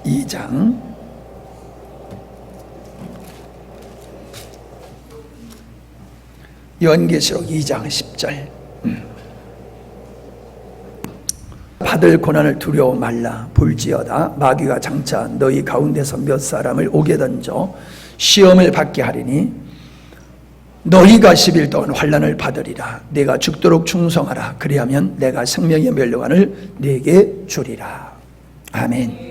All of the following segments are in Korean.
2장 요한계시록 2장 10절 받을 고난을 두려워 말라. 볼지어다 마귀가 장차 너희 가운데서 몇 사람을 옥에 던져 시험을 받게 하리니 너희가 10일 동안 환난을 받으리라. 내가 죽도록 충성하라. 그리하면 내가 생명의 멸류관을 네게 주리라. 아멘.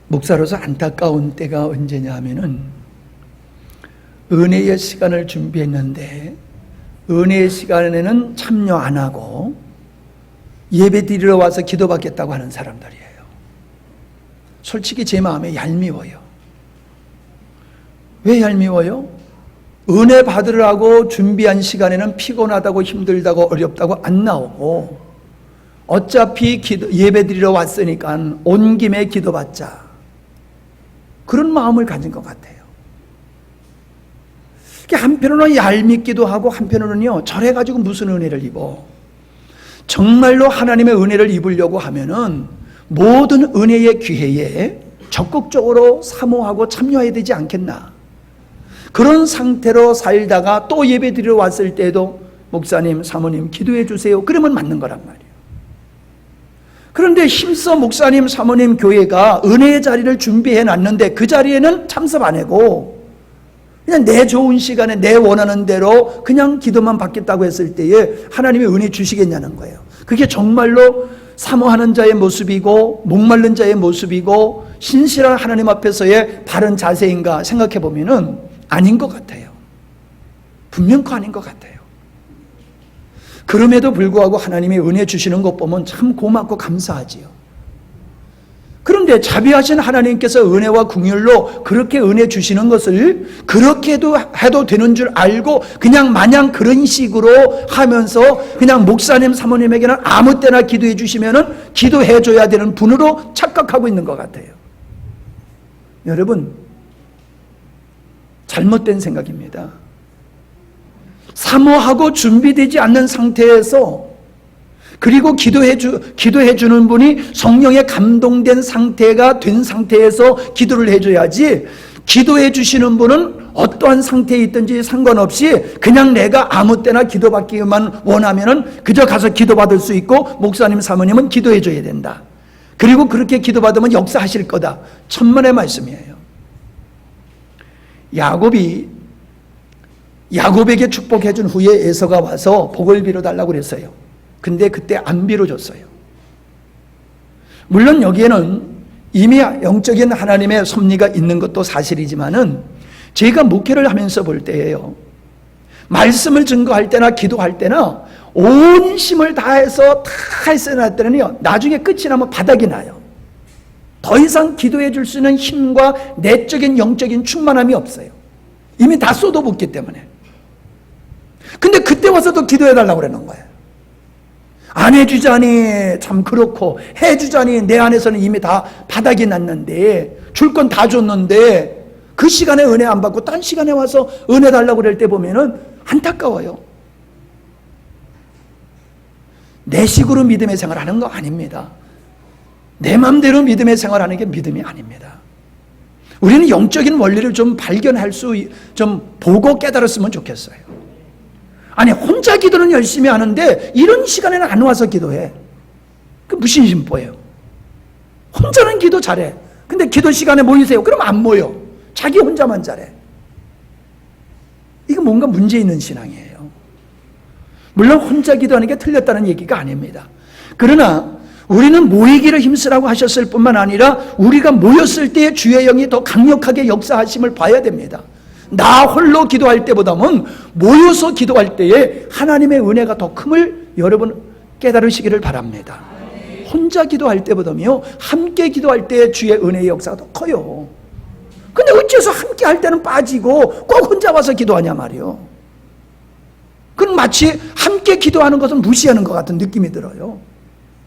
목사로서 안타까운 때가 언제냐 하면은 은혜의 시간을 준비했는데 은혜의 시간에는 참여 안 하고 예배 드리러 와서 기도받겠다고 하는 사람들이에요. 솔직히 제 마음에 얄미워요. 왜 얄미워요? 은혜 받으라고 준비한 시간에는 피곤하다고 힘들다고 어렵다고 안 나오고 어차피 예배 드리러 왔으니까 온 김에 기도받자, 그런 마음을 가진 것 같아요. 한편으로는 얄밉기도 하고 한편으로는요, 저래가지고 무슨 은혜를 입어. 정말로 하나님의 은혜를 입으려고 하면은 모든 은혜의 기회에 적극적으로 사모하고 참여해야 되지 않겠나. 그런 상태로 살다가 또 예배 드리러 왔을 때도 목사님, 사모님 기도해 주세요, 그러면 맞는 거란 말이에요. 그런데 힘써 목사님, 사모님 교회가 은혜의 자리를 준비해 놨는데 그 자리에는 참석 안 하고 그냥 내 좋은 시간에 내 원하는 대로 그냥 기도만 받겠다고 했을 때에 하나님의 은혜 주시겠냐는 거예요. 그게 정말로 사모하는 자의 모습이고 목마른 자의 모습이고 신실한 하나님 앞에서의 바른 자세인가 생각해 보면은 아닌 것 같아요. 분명코 아닌 것 같아요. 그럼에도 불구하고 하나님이 은혜 주시는 것 보면 참 고맙고 감사하지요. 그런데 자비하신 하나님께서 은혜와 긍휼로 그렇게 은혜 주시는 것을 그렇게도 해도 되는 줄 알고 그냥 마냥 그런 식으로 하면서 그냥 목사님, 사모님에게는 아무 때나 기도해 주시면은 기도해 줘야 되는 분으로 착각하고 있는 것 같아요. 여러분, 잘못된 생각입니다. 사모하고 준비되지 않는 상태에서, 그리고 기도해 주는 분이 성령에 감동된 상태가 된 상태에서 기도를 해줘야지, 기도해 주시는 분은 어떠한 상태에 있든지 상관없이 그냥 내가 아무 때나 기도받기만 원하면은 그저 가서 기도받을 수 있고 목사님, 사모님은 기도해 줘야 된다. 그리고 그렇게 기도받으면 역사하실 거다. 천만의 말씀이에요. 야곱에게 축복해 준 후에 에서가 와서 복을 빌어달라고 그랬어요. 근데 그때 안 빌어줬어요. 물론 여기에는 이미 영적인 하나님의 섭리가 있는 것도 사실이지만은 제가 목회를 하면서 볼 때예요, 말씀을 증거할 때나 기도할 때나 온 힘을 다해서 다 했을 때는요, 나중에 끝이 나면 바닥이 나요. 더 이상 기도해 줄 수 있는 힘과 내적인 영적인 충만함이 없어요. 이미 다 쏟아붓기 때문에. 근데 그때 와서도 기도해달라고 그러는 거예요. 안 해주자니 참 그렇고 해주자니 내 안에서는 이미 다 바닥이 났는데 줄 건 다 줬는데 그 시간에 은혜 안 받고 딴 시간에 와서 은혜 달라고 그럴 때 보면은 안타까워요. 내 식으로 믿음의 생활하는 거 아닙니다. 내 맘대로 믿음의 생활하는 게 믿음이 아닙니다. 우리는 영적인 원리를 좀 발견할 좀 보고 깨달았으면 좋겠어요. 아니, 혼자 기도는 열심히 하는데 이런 시간에는 안 와서 기도해. 그 무슨 심보예요? 혼자는 기도 잘해. 근데 기도 시간에 모이세요. 그럼 안 모여. 자기 혼자만 잘해. 이거 뭔가 문제 있는 신앙이에요. 물론 혼자 기도하는 게 틀렸다는 얘기가 아닙니다. 그러나 우리는 모이기를 힘쓰라고 하셨을 뿐만 아니라 우리가 모였을 때의 주의 영이 더 강력하게 역사하심을 봐야 됩니다. 나 홀로 기도할 때보다는 모여서 기도할 때에 하나님의 은혜가 더 큼을 여러분 깨달으시기를 바랍니다. 혼자 기도할 때보다요, 함께 기도할 때의 주의 은혜의 역사가 더 커요. 근데 어째서 함께 할 때는 빠지고 꼭 혼자 와서 기도하냐 말이요. 그건 마치 함께 기도하는 것은 무시하는 것 같은 느낌이 들어요.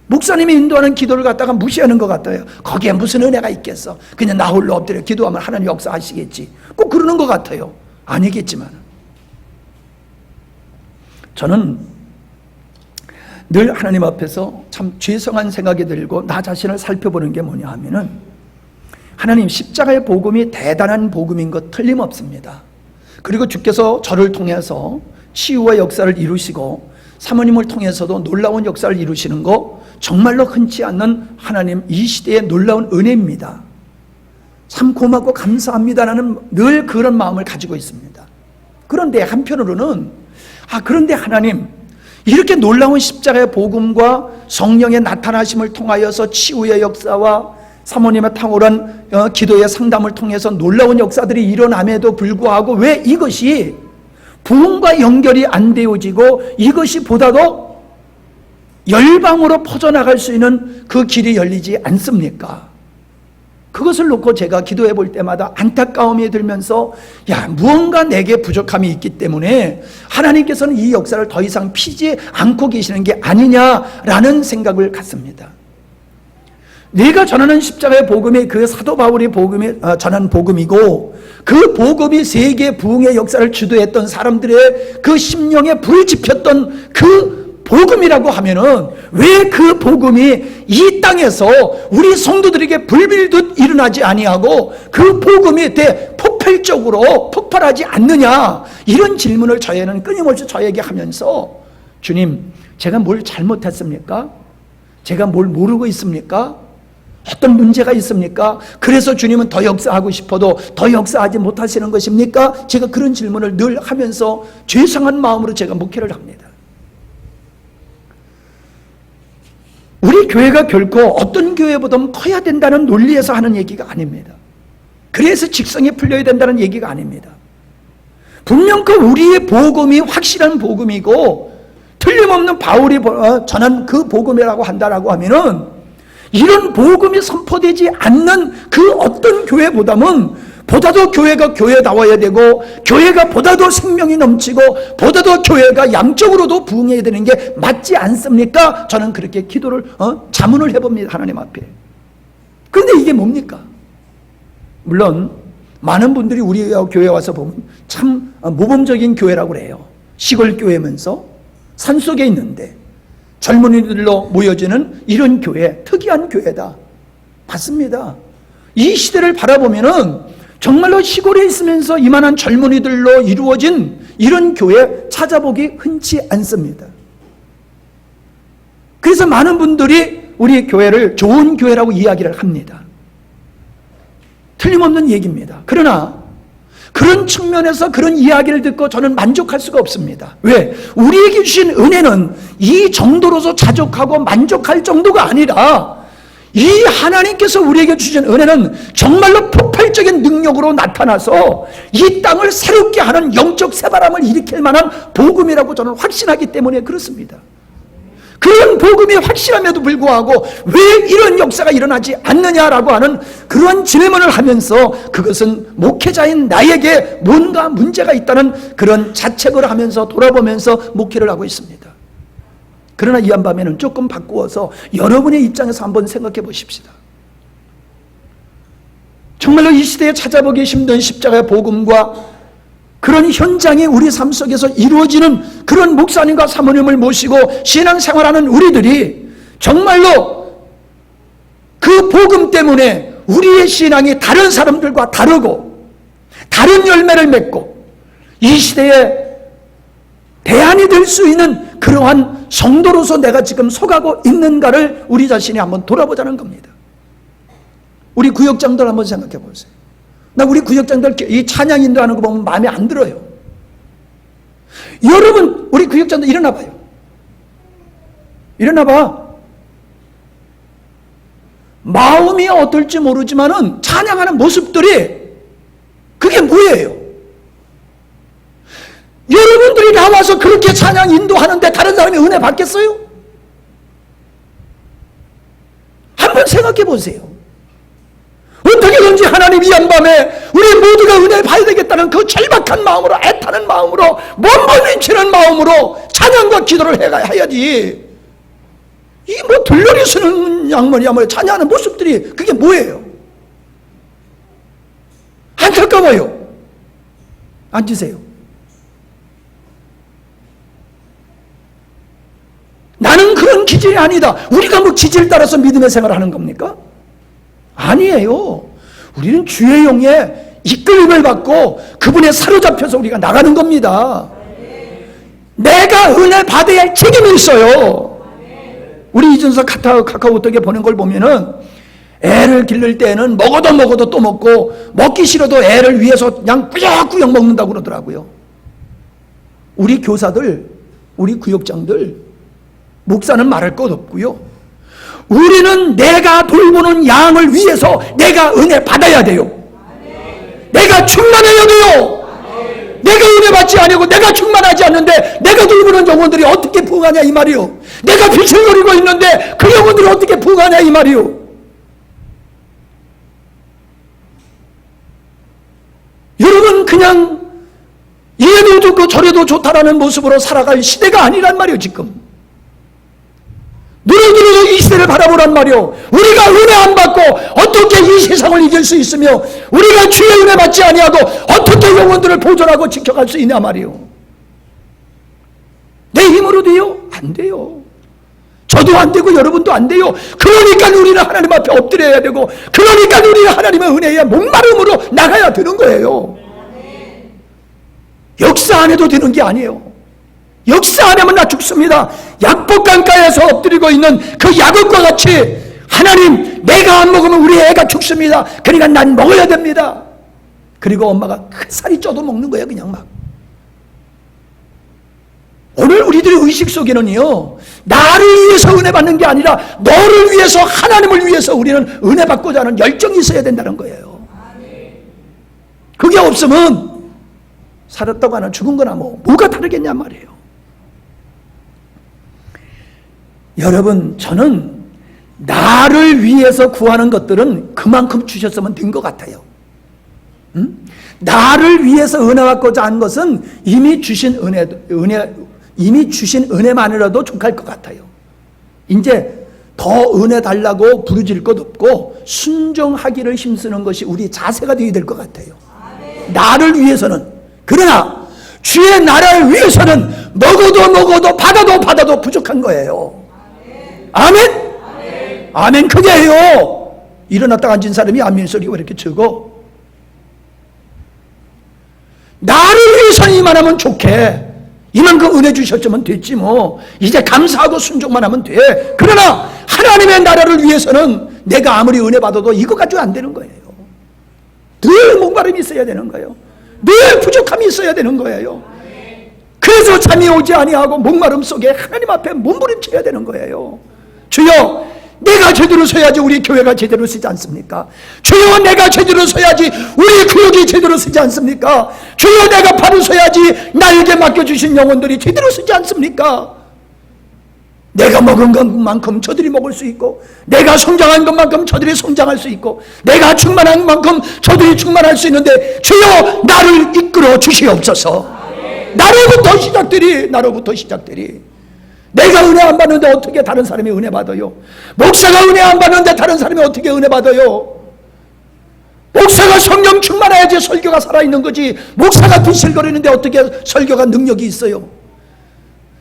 목사님이 인도하는 기도를 갖다가 무시하는 것 같아요. 거기에 무슨 은혜가 있겠어. 그냥 나 홀로 엎드려 기도하면 하나님 역사하시겠지. 꼭 그러는 것 같아요. 아니겠지만 저는 늘 하나님 앞에서 참 죄송한 생각이 들고 나 자신을 살펴보는 게 뭐냐 하면은, 하나님 십자가의 복음이 대단한 복음인 것 틀림없습니다. 그리고 주께서 저를 통해서 치유와 역사를 이루시고 사모님을 통해서도 놀라운 역사를 이루시는 거 정말로 흔치 않는 하나님 이 시대의 놀라운 은혜입니다. 참 고맙고 감사합니다라는 늘 그런 마음을 가지고 있습니다. 그런데 한편으로는 그런데 하나님, 이렇게 놀라운 십자가의 복음과 성령의 나타나심을 통하여서 치유의 역사와 사모님의 탁월한 기도의 상담을 통해서 놀라운 역사들이 일어남에도 불구하고 왜 이것이 부흥과 연결이 안 되어지고 이것이 보다도 열방으로 퍼져나갈 수 있는 그 길이 열리지 않습니까? 그것을 놓고 제가 기도해 볼 때마다 안타까움이 들면서 무언가 내게 부족함이 있기 때문에 하나님께서는 이 역사를 더 이상 피지 않고 계시는 게 아니냐라는 생각을 갖습니다. 내가 전하는 십자가의 복음이 그 사도 바울이 전한 복음이고, 그 복음이 세계 부흥의 역사를 주도했던 사람들의 그 심령에 불을 지폈던 그 복음이라고 하면은 왜 그 복음이 이 땅에서 우리 성도들에게 불빌듯 일어나지 아니하고 그 복음이 대폭발적으로 폭발하지 않느냐, 이런 질문을 저희는 끊임없이 저에게 하면서, 주님, 제가 뭘 잘못했습니까? 제가 뭘 모르고 있습니까? 어떤 문제가 있습니까? 그래서 주님은 더 역사하고 싶어도 더 역사하지 못하시는 것입니까? 제가 그런 질문을 늘 하면서 죄송한 마음으로 제가 목회를 합니다. 우리 교회가 결코 어떤 교회보다 커야 된다는 논리에서 하는 얘기가 아닙니다. 그래서 직성이 풀려야 된다는 얘기가 아닙니다. 분명 그 우리의 복음이 확실한 복음이고 틀림없는 바울이 전한 그 복음이라고 한다라고 하면은, 이런 복음이 선포되지 않는 그 어떤 교회보다도 교회가 교회다워야 되고, 교회가 보다도 생명이 넘치고, 보다도 교회가 양적으로도 부흥해야 되는 게 맞지 않습니까? 저는 그렇게 기도를 자문을 해봅니다, 하나님 앞에. 그런데 이게 뭡니까? 물론 많은 분들이 우리 교회 와서 보면 참 모범적인 교회라고 그래요. 시골 교회면서 산속에 있는데 젊은이들로 모여지는 이런 교회, 특이한 교회다. 맞습니다. 이 시대를 바라보면은 정말로 시골에 있으면서 이만한 젊은이들로 이루어진 이런 교회 찾아보기 흔치 않습니다. 그래서 많은 분들이 우리 교회를 좋은 교회라고 이야기를 합니다. 틀림없는 얘기입니다. 그러나 그런 측면에서 그런 이야기를 듣고 저는 만족할 수가 없습니다. 왜? 우리에게 주신 은혜는 이 정도로서 자족하고 만족할 정도가 아니라, 이 하나님께서 우리에게 주신 은혜는 정말로 폭발적인 능력으로 나타나서 이 땅을 새롭게 하는 영적 새바람을 일으킬 만한 복음이라고 저는 확신하기 때문에 그렇습니다. 그런 복음이 확실함에도 불구하고 왜 이런 역사가 일어나지 않느냐라고 하는 그런 질문을 하면서, 그것은 목회자인 나에게 뭔가 문제가 있다는 그런 자책을 하면서 돌아보면서 목회를 하고 있습니다. 그러나 이 한밤에는 조금 바꾸어서 여러분의 입장에서 한번 생각해 보십시다. 정말로 이 시대에 찾아보기 힘든 십자가의 복음과 그런 현장이 우리 삶 속에서 이루어지는 그런 목사님과 사모님을 모시고 신앙생활하는 우리들이 정말로 그 복음 때문에 우리의 신앙이 다른 사람들과 다르고 다른 열매를 맺고 이 시대에 대안이 될 수 있는 그러한 성도로서 내가 지금 속하고 있는가를 우리 자신이 한번 돌아보자는 겁니다. 우리 구역장들 한번 생각해 보세요. 나 우리 구역장들 이 찬양 인도하는 거 보면 마음에 안 들어요. 여러분, 우리 구역장들 일어나 봐요. 일어나 봐. 마음이 어떨지 모르지만은 찬양하는 모습들이 그게 뭐예요? 여러분들이 나와서 그렇게 찬양 인도하는데 다른 사람이 은혜 받겠어요? 한번 생각해 보세요. 어떻게든지 하나님 이 한밤에 우리 모두가 은혜를 받아야 되겠다는 그 절박한 마음으로, 애타는 마음으로, 몸부림치는 마음으로 찬양과 기도를 해야지. 이 뭐 들러리 쓰는 양말이야 뭐 찬양하는 모습들이 그게 뭐예요? 안타까워요. 앉으세요. 나는 그런 기질이 아니다. 우리가 뭐 기질을 따라서 믿음의 생활을 하는 겁니까? 아니에요. 우리는 주의 영에 이끌림을 받고 그분에 사로잡혀서 우리가 나가는 겁니다. 내가 은혜 받아야 할 책임이 있어요. 우리 이준석 카카오톡에 보낸 걸 보면은 애를 기를 때는 먹어도 또 먹고 먹기 싫어도 애를 위해서 그냥 꾸역꾸역 먹는다고 그러더라고요. 우리 교사들, 우리 구역장들, 목사는 말할 것 없고요. 우리는 내가 돌보는 양을 위해서 내가 은혜 받아야 돼요. 내가 충만해야 돼요. 내가 은혜 받지 아니고 내가 충만하지 않는데 내가 돌보는 영혼들이 어떻게 부응하냐 이 말이요. 내가 빛을 노리고 있는데 그 영혼들이 어떻게 부응하냐 이 말이요. 여러분 그냥 이래도 좋고 저래도 좋다라는 모습으로 살아갈 시대가 아니란 말이에요. 지금 누구들도 이 시대를 바라보란 말이요. 우리가 은혜 안 받고 어떻게 이 세상을 이길 수 있으며 우리가 주의 은혜 받지 아니하고 어떻게 영혼들을 보존하고 지켜갈 수 있냐 말이요. 내 힘으로 돼요? 안 돼요. 저도 안 되고 여러분도 안 돼요. 그러니까 우리는 하나님 앞에 엎드려야 되고 그러니까 우리는 하나님의 은혜에 목마름으로 나가야 되는 거예요. 역사 안 해도 되는 게 아니에요. 역사 안 하면 나 죽습니다. 약복강가에서 엎드리고 있는 그 야곱과 같이 하나님 내가 안 먹으면 우리 애가 죽습니다. 그러니까 난 먹어야 됩니다. 그리고 엄마가 큰 살이 쪄도 먹는 거예요. 그냥 막. 오늘 우리들의 의식 속에는요 나를 위해서 은혜 받는 게 아니라 너를 위해서 하나님을 위해서 우리는 은혜 받고자 하는 열정이 있어야 된다는 거예요. 그게 없으면 살았다고 하나 죽은 거나 뭐가 다르겠냐 말이에요. 여러분 저는 나를 위해서 구하는 것들은 그만큼 주셨으면 된 것 같아요. 나를 위해서 은혜 받고자 한 것은 이미 주신 은혜만으로도 족할 것 같아요. 이제 더 은혜 달라고 부르질 것 없고 순종하기를 힘쓰는 것이 우리 자세가 되어야 될 것 같아요. 나를 위해서는. 그러나 주의 나라를 위해서는 먹어도 받아도 부족한 거예요. 아멘? 아멘 크게 해요. 일어났다 앉은 사람이 아멘 소리가 왜 이렇게 적어? 나를 위해서는 이만하면 좋게 이만큼 은혜 주셨으면 됐지 뭐 이제 감사하고 순종만 하면 돼. 그러나 하나님의 나라를 위해서는 내가 아무리 은혜 받아도 이거 가지고 안 되는 거예요. 늘 목마름이 있어야 되는 거예요. 늘 부족함이 있어야 되는 거예요. 그래서 잠이 오지 아니하고 목마름 속에 하나님 앞에 몸부림쳐야 되는 거예요. 주여 내가 제대로 서야지 우리 교회가 제대로 서지 않습니까? 주여 내가 제대로 서야지 우리 구역이 제대로 서지 않습니까? 주여 내가 바로 서야지 나에게 맡겨주신 영혼들이 제대로 서지 않습니까? 내가 먹은 것만큼 저들이 먹을 수 있고 내가 성장한 것만큼 저들이 성장할 수 있고 내가 충만한 만큼 저들이 충만할 수 있는데 주여 나를 이끌어 주시옵소서. 나로부터 시작되리. 내가 은혜 안 받는데 어떻게 다른 사람이 은혜 받아요? 목사가 은혜 안 받는데 다른 사람이 어떻게 은혜 받아요? 목사가 성령 충만해야지 설교가 살아있는 거지 목사가 비실거리는데 어떻게 설교가 능력이 있어요?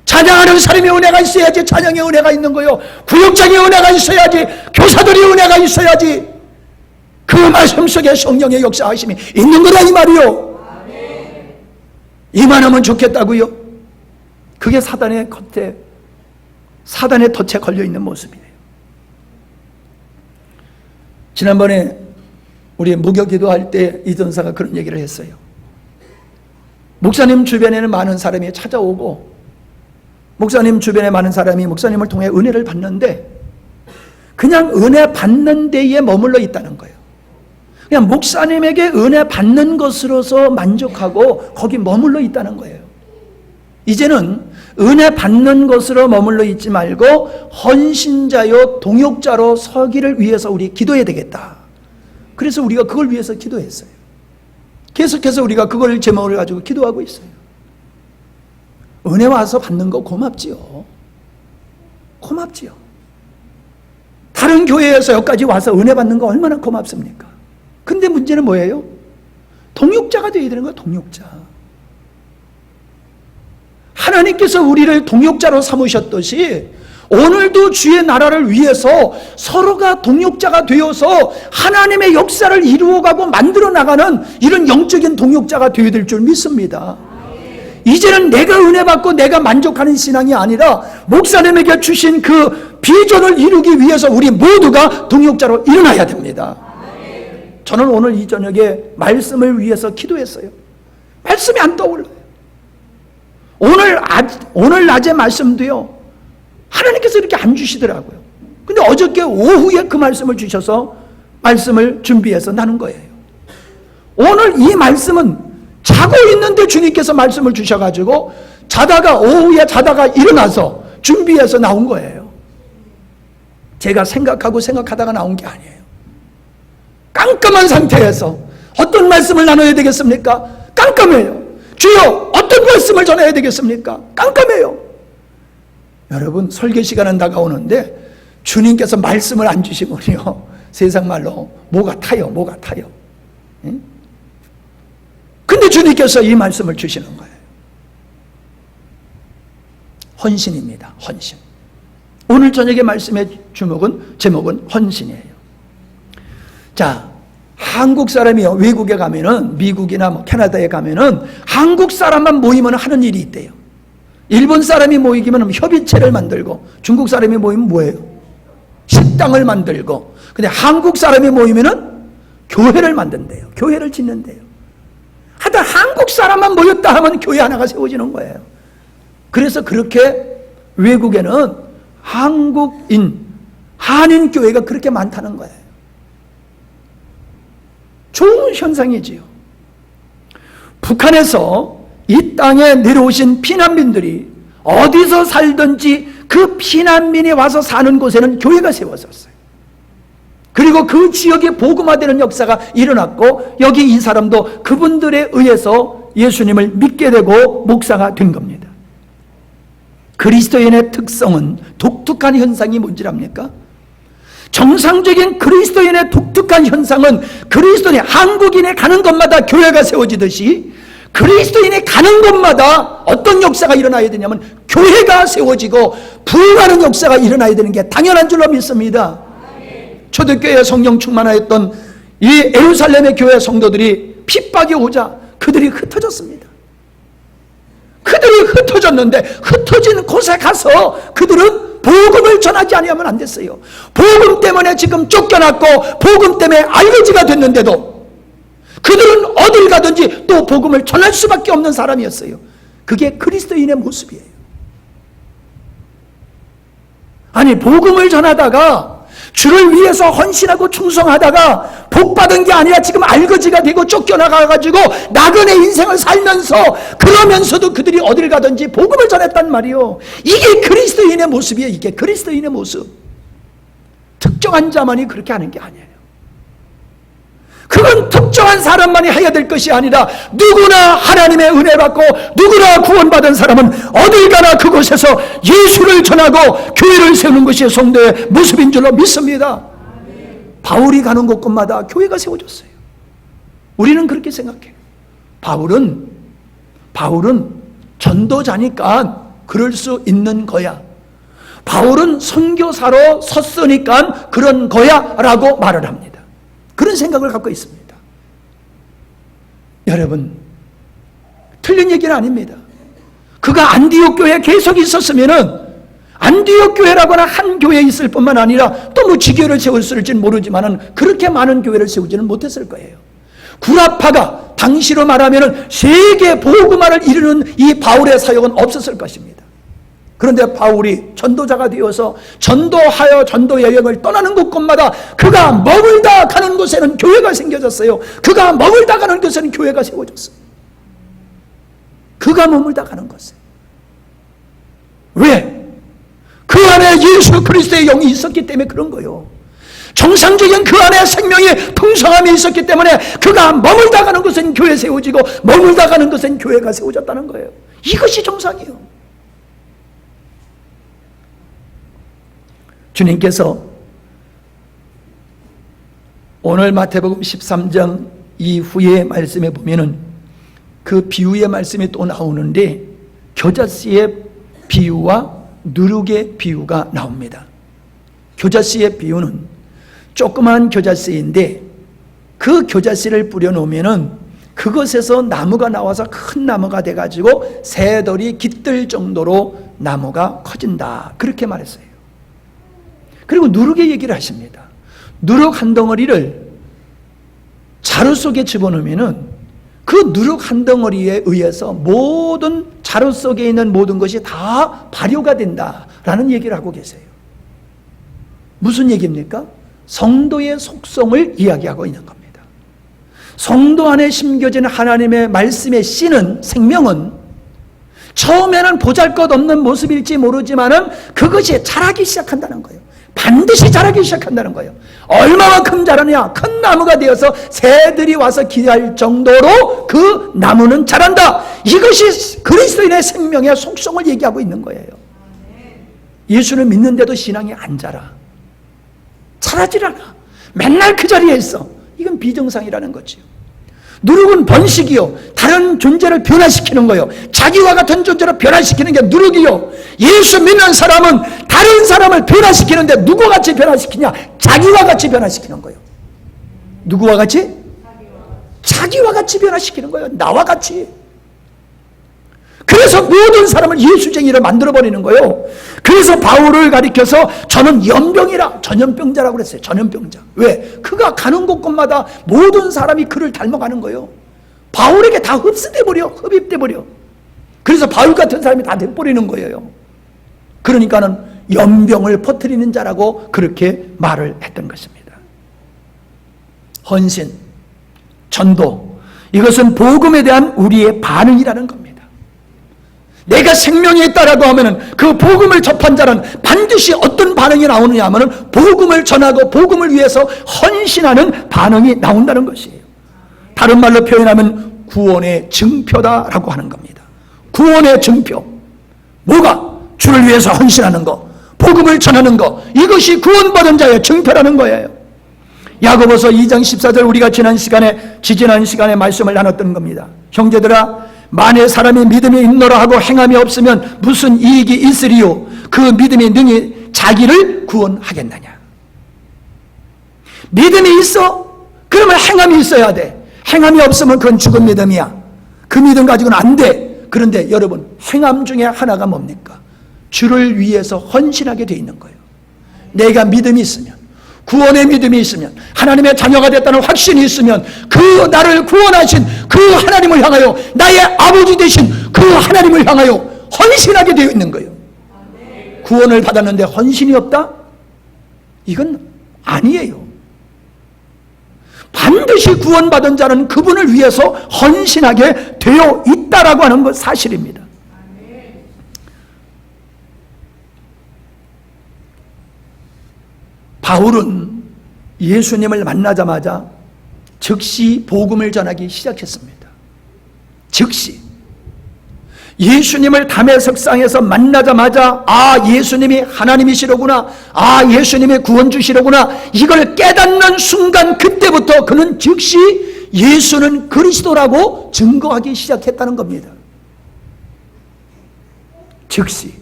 찬양하는 사람이 은혜가 있어야지 찬양의 은혜가 있는 거요. 구역장의 은혜가 있어야지 교사들이 은혜가 있어야지 그 말씀 속에 성령의 역사하심이 있는 거다 이 말이요. 이만하면 좋겠다고요? 그게 사단의 덫에 걸려있는 모습이에요. 지난번에 우리 무교 기도할 때 이 전사가 그런 얘기를 했어요. 목사님 주변에는 많은 사람이 찾아오고 목사님 주변에 많은 사람이 목사님을 통해 은혜를 받는데 그냥 은혜 받는 데에 머물러 있다는 거예요. 그냥 목사님에게 은혜 받는 것으로서 만족하고 거기 머물러 있다는 거예요. 이제는 은혜 받는 것으로 머물러 있지 말고 헌신자요 동역자로 서기를 위해서 우리 기도해야 되겠다. 그래서 우리가 그걸 위해서 기도했어요. 계속해서 우리가 그걸 제목을 가지고 기도하고 있어요. 은혜 와서 받는 거 고맙지요. 고맙지요. 다른 교회에서 여기까지 와서 은혜 받는 거 얼마나 고맙습니까? 근데 문제는 뭐예요? 동역자가 되어야 되는 거야, 동역자. 하나님께서 우리를 동역자로 삼으셨듯이 오늘도 주의 나라를 위해서 서로가 동역자가 되어서 하나님의 역사를 이루어가고 만들어 나가는 이런 영적인 동역자가 되어야 될 줄 믿습니다. 이제는 내가 은혜 받고 내가 만족하는 신앙이 아니라 목사님에게 주신 그 비전을 이루기 위해서 우리 모두가 동역자로 일어나야 됩니다. 저는 오늘 이 저녁에 말씀을 위해서 기도했어요. 말씀이 안 떠올라요. 오늘 낮에 말씀도요, 하나님께서 이렇게 안 주시더라고요. 근데 어저께 오후에 그 말씀을 주셔서 말씀을 준비해서 나눈 거예요. 오늘 이 말씀은 자고 있는데 주님께서 말씀을 주셔가지고 오후에 자다가 일어나서 준비해서 나온 거예요. 제가 생각하다가 나온 게 아니에요. 깜깜한 상태에서 어떤 말씀을 나눠야 되겠습니까? 깜깜해요. 주여, 어떤 말씀을 전해야 되겠습니까? 깜깜해요. 여러분, 설교 시간은 다가오는데 주님께서 말씀을 안 주시면요, 세상 말로 뭐가 타요. 응? 근데 주님께서 이 말씀을 주시는 거예요. 헌신입니다. 헌신. 오늘 저녁의 말씀의 제목은 헌신이에요. 자, 한국 사람이요, 외국에 가면은, 미국이나 뭐 캐나다에 가면은 한국 사람만 모이면 하는 일이 있대요. 일본 사람이 모이면 협의체를 만들고, 중국 사람이 모이면 뭐예요? 식당을 만들고. 근데 한국 사람이 모이면은 교회를 만든대요. 교회를 짓는대요. 하여튼 한국 사람만 모였다 하면 교회 하나가 세워지는 거예요. 그래서 그렇게 외국에는 한인 교회가 그렇게 많다는 거예요. 좋은 현상이지요. 북한에서 이 땅에 내려오신 피난민들이 어디서 살든지 그 피난민이 와서 사는 곳에는 교회가 세워졌어요. 그리고 그 지역에 복음화되는 역사가 일어났고, 여기 이 사람도 그분들에 의해서 예수님을 믿게 되고 목사가 된 겁니다. 그리스도인의 특성은, 독특한 현상이 뭔지랍니까? 정상적인 그리스도인의 독특한 현상은, 그리스도인이 한국인이 가는 곳마다 교회가 세워지듯이 그리스도인이 가는 곳마다 어떤 역사가 일어나야 되냐면 교회가 세워지고 부흥하는 역사가 일어나야 되는 게 당연한 줄로 믿습니다. 초대교회 성령 충만하였던 이 예루살렘의 교회 성도들이 핍박이 오자 그들이 흩어졌습니다. 그들이 흩어졌는데 흩어진 곳에 가서 그들은 복음을 전하지 아니하면 안 됐어요. 복음 때문에 지금 쫓겨났고 복음 때문에 알거지가 됐는데도 그들은 어딜 가든지 또 복음을 전할 수밖에 없는 사람이었어요. 그게 그리스도인의 모습이에요. 아니, 복음을 전하다가 주를 위해서 헌신하고 충성하다가 복받은 게 아니라 지금 알거지가 되고 쫓겨나가가지고 나그네 인생을 살면서, 그러면서도 그들이 어딜 가든지 복음을 전했단 말이요. 이게 그리스도인의 모습이에요. 이게 그리스도인의 모습. 특정한 자만이 그렇게 하는 게 아니에요. 그건 특정한 사람만이 해야 될 것이 아니라 누구나 하나님의 은혜 받고 누구나 구원받은 사람은 어딜 가나 그곳에서 예수를 전하고 교회를 세우는 것이 성도의 모습인 줄로 믿습니다. 바울이 가는 곳곳마다 교회가 세워졌어요. 우리는 그렇게 생각해요. 바울은 전도자니까 그럴 수 있는 거야. 바울은 선교사로 섰으니까 그런 거야 라고 말을 합니다. 그런 생각을 갖고 있습니다. 여러분, 틀린 얘기는 아닙니다. 그가 안디옥 교회에 계속 있었으면은 안디옥 교회라거나 한 교회에 있을 뿐만 아니라 또 뭐 지교를 세웠을지는 모르지만은 그렇게 많은 교회를 세우지는 못했을 거예요. 구라파가 당시로 말하면은 세계 복음화를 이루는 이 바울의 사역은 없었을 것입니다. 그런데 바울이 전도자가 되어서 전도하여 전도 여행을 떠나는 곳곳마다 그가 머물다 가는 곳에는 교회가 생겨졌어요. 그가 머물다 가는 곳에는 교회가 세워졌어요. 그가 머물다 가는 곳에. 왜? 그 안에 예수 그리스도의 영이 있었기 때문에 그런 거예요. 정상적인 그 안에 생명의 풍성함이 있었기 때문에 그가 머물다 가는 곳엔 교회 세워지고 머물다 가는 곳엔 교회가 세워졌다는 거예요. 이것이 정상이에요. 주님께서 오늘 마태복음 13장 이후의 말씀에 보면은 그 비유의 말씀이 또 나오는데 겨자씨의 비유와 누룩의 비유가 나옵니다. 겨자씨의 비유는 조그만 겨자씨인데 그 겨자씨를 뿌려놓으면은 그것에서 나무가 나와서 큰 나무가 돼가지고 새들이 깃들 정도로 나무가 커진다. 그렇게 말했어요. 그리고 누룩의 얘기를 하십니다. 누룩 한 덩어리를 자루 속에 집어넣으면은 그 누룩 한 덩어리에 의해서 모든 자루 속에 있는 모든 것이 다 발효가 된다라는 얘기를 하고 계세요. 무슨 얘기입니까? 성도의 속성을 이야기하고 있는 겁니다. 성도 안에 심겨진 하나님의 말씀에 씨는 생명은 처음에는 보잘것없는 모습일지 모르지만은 그것이 자라기 시작한다는 거예요. 반드시 자라기 시작한다는 거예요. 얼마만큼 자라냐? 큰 나무가 되어서 새들이 와서 기대할 정도로 그 나무는 자란다. 이것이 그리스도인의 생명의 속성을 얘기하고 있는 거예요. 예수를 믿는데도 신앙이 안 자라. 자라질 않아. 맨날 그 자리에 있어. 이건 비정상이라는 거지요. 누룩은 번식이요, 다른 존재를 변화시키는 거예요. 자기와 같은 존재로 변화시키는 게 누룩이요. 예수 믿는 사람은 다른 사람을 변화시키는데 누구와 같이 변화시키냐? 자기와 같이 변화시키는 거예요. 누구와 같이? 자기와 같이 변화시키는 거예요. 나와 같이. 그래서 모든 사람을 예수쟁이로 만들어버리는 거예요. 그래서 바울을 가리켜서 저는 연병이라, 전염병자라고 그랬어요. 전염병자. 왜? 그가 가는 곳곳마다 모든 사람이 그를 닮아가는 거예요. 바울에게 다 흡입돼버려. 그래서 바울 같은 사람이 다 돼버리는 거예요. 그러니까는 연병을 퍼뜨리는 자라고 그렇게 말을 했던 것입니다. 헌신, 전도, 이것은 복음에 대한 우리의 반응이라는 겁니다. 내가 생명이 있다라고 하면은 그 복음을 접한 자는 반드시 어떤 반응이 나오느냐 하면은 복음을 전하고 복음을 위해서 헌신하는 반응이 나온다는 것이에요. 다른 말로 표현하면 구원의 증표다라고 하는 겁니다. 구원의 증표. 뭐가? 주를 위해서 헌신하는 거, 복음을 전하는 거, 이것이 구원받은 자의 증표라는 거예요. 야고보서 2장 14절 우리가 지지난 시간에 말씀을 나눴던 겁니다. 형제들아, 만일 사람이 믿음이 있노라 하고 행함이 없으면 무슨 이익이 있으리요? 그 믿음이 능히 자기를 구원하겠느냐? 믿음이 있어? 그러면 행함이 있어야 돼. 행함이 없으면 그건 죽은 믿음이야. 그 믿음 가지고는 안 돼. 그런데 여러분, 행함 중에 하나가 뭡니까? 주를 위해서 헌신하게 돼 있는 거예요. 내가 믿음이 있으면, 구원의 믿음이 있으면, 하나님의 자녀가 됐다는 확신이 있으면 그 나를 구원하신 그 하나님을 향하여, 나의 아버지 되신 그 하나님을 향하여 헌신하게 되어 있는 거예요. 구원을 받았는데 헌신이 없다? 이건 아니에요. 반드시 구원받은 자는 그분을 위해서 헌신하게 되어 있다라고 하는 것 사실입니다. 바울은 예수님을 만나자마자 즉시 복음을 전하기 시작했습니다. 즉시. 예수님을 담의 석상에서 만나자마자 예수님이 하나님이시로구나, 예수님이 구원 주시로구나, 이걸 깨닫는 순간 그때부터 그는 즉시 예수는 그리스도라고 증거하기 시작했다는 겁니다. 즉시.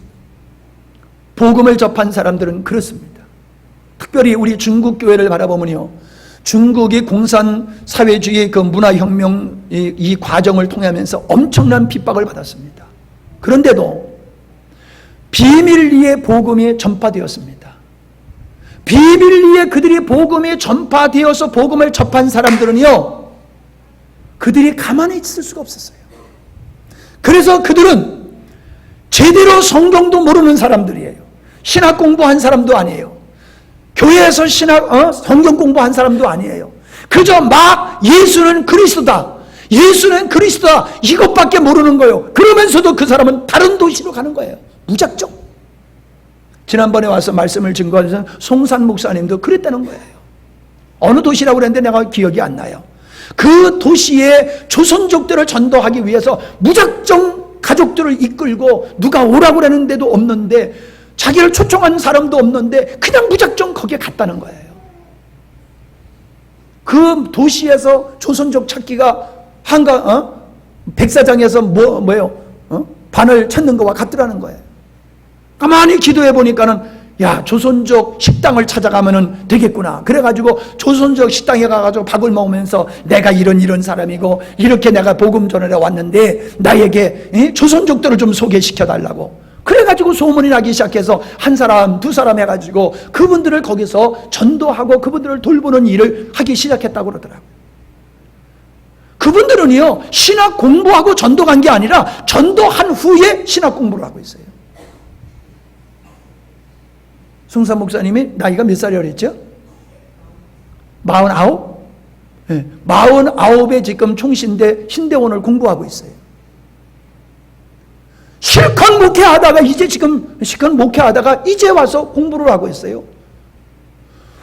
복음을 접한 사람들은 그렇습니다. 특별히 우리 중국 교회를 바라보면요, 중국이 공산사회주의 그 문화혁명 이 과정을 통하면서 엄청난 핍박을 받았습니다. 그런데도 비밀리에 복음이 전파되었습니다. 비밀리에 그들이 복음이 전파되어서 복음을 접한 사람들은요, 그들이 가만히 있을 수가 없었어요. 그래서 그들은 제대로 성경도 모르는 사람들이에요. 신학 공부한 사람도 아니에요. 교회에서 성경 공부한 사람도 아니에요. 그저 막 예수는 그리스도다, 예수는 그리스도다, 이것밖에 모르는 거예요. 그러면서도 그 사람은 다른 도시로 가는 거예요. 무작정. 지난번에 와서 말씀을 증거하신 송산 목사님도 그랬다는 거예요. 어느 도시라고 그랬는데 내가 기억이 안 나요. 그 도시에 조선족들을 전도하기 위해서 무작정 가족들을 이끌고 누가 오라고 그랬는데도 없는데, 자기를 초청한 사람도 없는데 그냥 무작정 거기에 갔다는 거예요. 그 도시에서 조선족 찾기가 백사장에서 반을 찾는 것과 같더라는 거예요. 가만히 기도해 보니까는 야, 조선족 식당을 찾아가면은 되겠구나. 그래가지고 조선족 식당에 가가지고 밥을 먹으면서 내가 이런 사람이고 이렇게 내가 복음 전하러 왔는데 나에게 조선족들을 좀 소개시켜 달라고. 그래가지고 소문이 나기 시작해서 한 사람, 두 사람 해가지고 그분들을 거기서 전도하고 그분들을 돌보는 일을 하기 시작했다고 그러더라고요. 그분들은요, 신학 공부하고 전도 간 게 아니라 전도한 후에 신학 공부를 하고 있어요. 송산 목사님이 나이가 몇 살이라고 그랬죠? 49? 네, 49에 지금 신대원을 공부하고 있어요. 실컷 목회하다가 이제 와서 공부를 하고 있어요.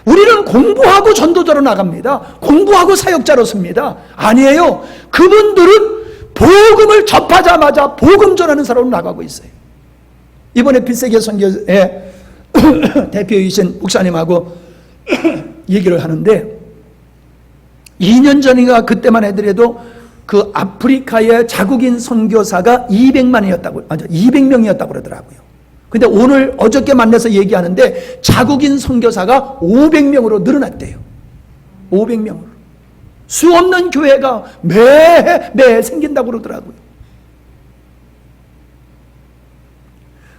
우리는 공부하고 전도자로 나갑니다. 공부하고 사역자로 씁니다. 아니에요. 그분들은 복음을 접하자마자 복음 전하는 사람으로 나가고 있어요. 이번에 빛세계 선교회 대표이신 목사님하고 얘기를 하는데 2년 전인가 그때만 해더라도 그 아프리카의 자국인 선교사가 200명이었다고 그러더라고요. 근데 어저께 만나서 얘기하는데 자국인 선교사가 500명으로 늘어났대요. 500명으로. 수 없는 교회가 매해 생긴다고 그러더라고요.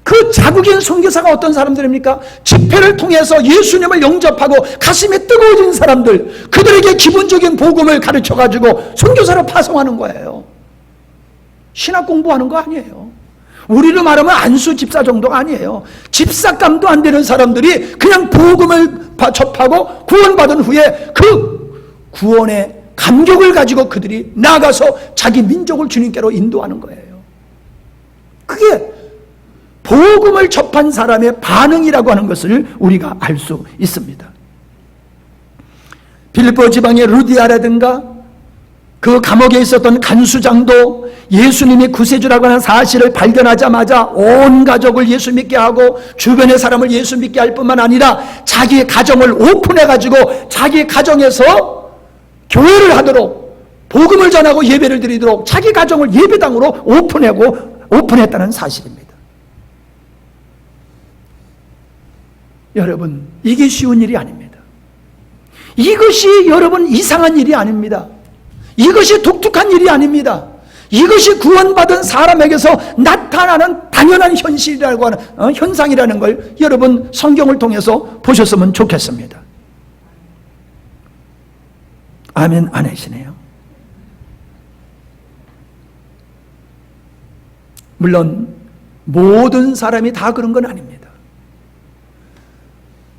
그 자국인 선교사가 어떤 사람들입니까? 집회를 통해서 예수님을 영접하고 가슴이 뜨거워진 사람들, 그들에게 기본적인 복음을 가르쳐가지고 선교사로 파송하는 거예요. 신학 공부하는 거 아니에요. 우리로 말하면 안수 집사 정도가 아니에요. 집사감도 안 되는 사람들이 그냥 복음을 접하고 구원받은 후에 그 구원의 감격을 가지고 그들이 나가서 자기 민족을 주님께로 인도하는 거예요. 그게 복음을 접한 사람의 반응이라고 하는 것을 우리가 알 수 있습니다. 빌립보 지방의 루디아라든가 그 감옥에 있었던 간수장도 예수님이 구세주라고 하는 사실을 발견하자마자 온 가족을 예수 믿게 하고 주변의 사람을 예수 믿게 할 뿐만 아니라 자기 가정을 오픈해가지고 자기 가정에서 교회를 하도록 복음을 전하고 예배를 드리도록 자기 가정을 예배당으로 오픈했다는 사실입니다. 여러분, 이게 쉬운 일이 아닙니다. 이것이 여러분 이상한 일이 아닙니다. 이것이 독특한 일이 아닙니다. 이것이 구원받은 사람에게서 나타나는 당연한 현실이라고 하는 현상이라는 걸 여러분 성경을 통해서 보셨으면 좋겠습니다. 아멘 안 하시네요. 물론 모든 사람이 다 그런 건 아닙니다.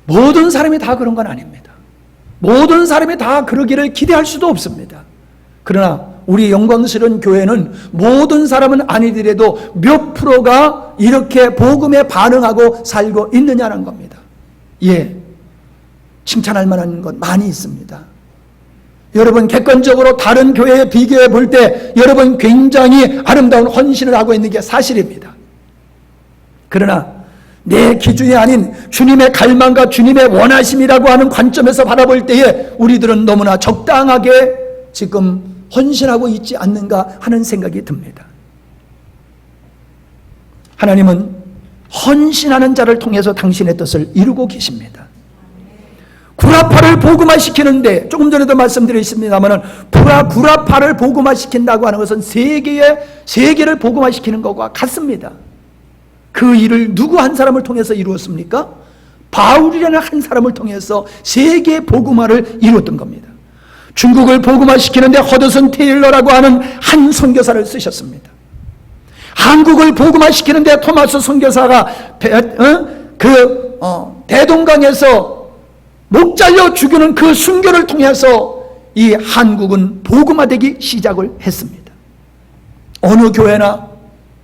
모든 사람이 다 그런 건 아닙니다. 모든 사람이 다 그러기를 기대할 수도 없습니다. 그러나 우리 영광스러운 교회는 모든 사람은 아니더라도 몇 프로가 이렇게 복음에 반응하고 살고 있느냐는 겁니다. 예, 칭찬할 만한 것 많이 있습니다. 여러분 객관적으로 다른 교회에 비교해 볼 때 여러분 굉장히 아름다운 헌신을 하고 있는 게 사실입니다. 그러나 내 기준이 아닌 주님의 갈망과 주님의 원하심이라고 하는 관점에서 바라볼 때에 우리들은 너무나 적당하게 지금 헌신하고 있지 않는가 하는 생각이 듭니다. 하나님은 헌신하는 자를 통해서 당신의 뜻을 이루고 계십니다. 구라파를 복음화시키는데 조금 전에도 말씀드렸습니다만 구라파를 복음화시킨다고 하는 것은 세계를 복음화시키는 것과 같습니다. 그 일을 누구 한 사람을 통해서 이루었습니까? 바울이라는 한 사람을 통해서 세계 복음화를 이루었던 겁니다. 중국을 복음화시키는데 허드슨 테일러라고 하는 한 선교사를 쓰셨습니다. 한국을 복음화시키는데 토마스 선교사가 대동강에서 목 잘려 죽이는 그 순교를 통해서 이 한국은 복음화되기 시작을 했습니다. 어느 교회나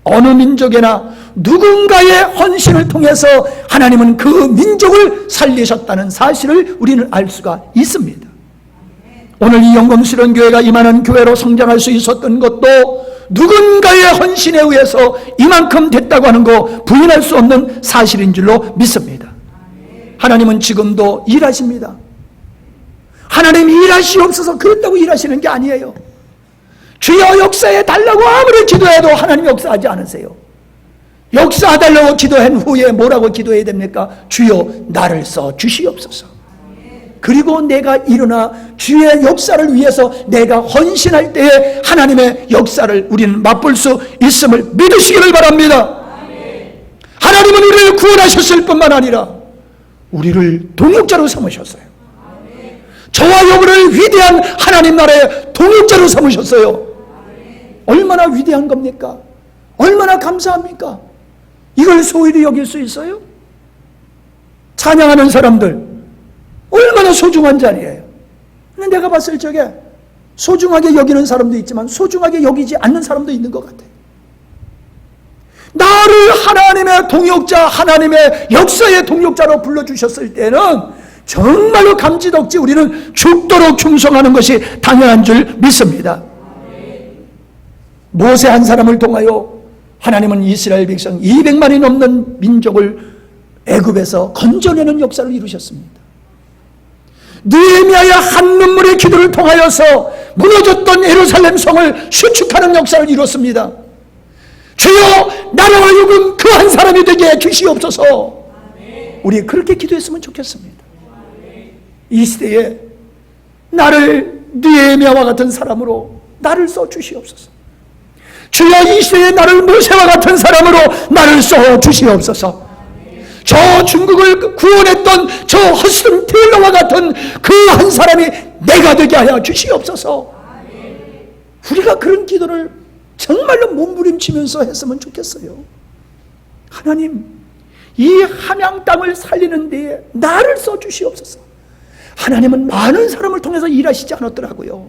어느 민족에나 누군가의 헌신을 통해서 하나님은 그 민족을 살리셨다는 사실을 우리는 알 수가 있습니다. 오늘 이 영광스러운 교회가 이만한 교회로 성장할 수 있었던 것도 누군가의 헌신에 의해서 이만큼 됐다고 하는 거 부인할 수 없는 사실인 줄로 믿습니다. 하나님은 지금도 일하십니다. 하나님 일하시옵소서 그런다고 일하시는 게 아니에요. 주여 역사해 달라고 아무리 기도해도 하나님 역사하지 않으세요. 역사해달라고 기도한 후에 뭐라고 기도해야 됩니까? 주여 나를 써 주시옵소서. 그리고 내가 일어나 주의 역사를 위해서 내가 헌신할 때에 하나님의 역사를 우리는 맛볼 수 있음을 믿으시기를 바랍니다. 하나님은 우리를 구원하셨을 뿐만 아니라 우리를 동역자로 삼으셨어요. 저와 여러분을 위대한 하나님 나라의 동역자로 삼으셨어요. 얼마나 위대한 겁니까? 얼마나 감사합니까? 이걸 소홀히 여길 수 있어요? 찬양하는 사람들 얼마나 소중한 자리예요. 근데 내가 봤을 적에 소중하게 여기는 사람도 있지만 소중하게 여기지 않는 사람도 있는 것 같아요. 나를 하나님의 동역자, 하나님의 역사의 동역자로 불러주셨을 때는 정말로 감지덕지 우리는 죽도록 충성하는 것이 당연한 줄 믿습니다. 모세 한 사람을 통하여 하나님은 이스라엘 백성 200만이 넘는 민족을 애굽에서 건져내는 역사를 이루셨습니다. 느헤미야의 한 눈물의 기도를 통하여서 무너졌던 예루살렘 성을 수축하는 역사를 이뤘습니다. 주여 나로 하여금 그 한 사람이 되게 해주시옵소서. 우리 그렇게 기도했으면 좋겠습니다. 이 시대에 나를 느헤미야와 같은 사람으로 나를 써주시옵소서. 주여 이 시대에 나를 모세와 같은 사람으로 나를 써주시옵소서. 저 중국을 구원했던 저 허스든 테일러와 같은 그 한 사람이 내가 되게 하여 주시옵소서. 우리가 그런 기도를 정말로 몸부림치면서 했으면 좋겠어요. 하나님, 이 한양 땅을 살리는 데에 나를 써주시옵소서. 하나님은 많은 사람을 통해서 일하시지 않았더라고요.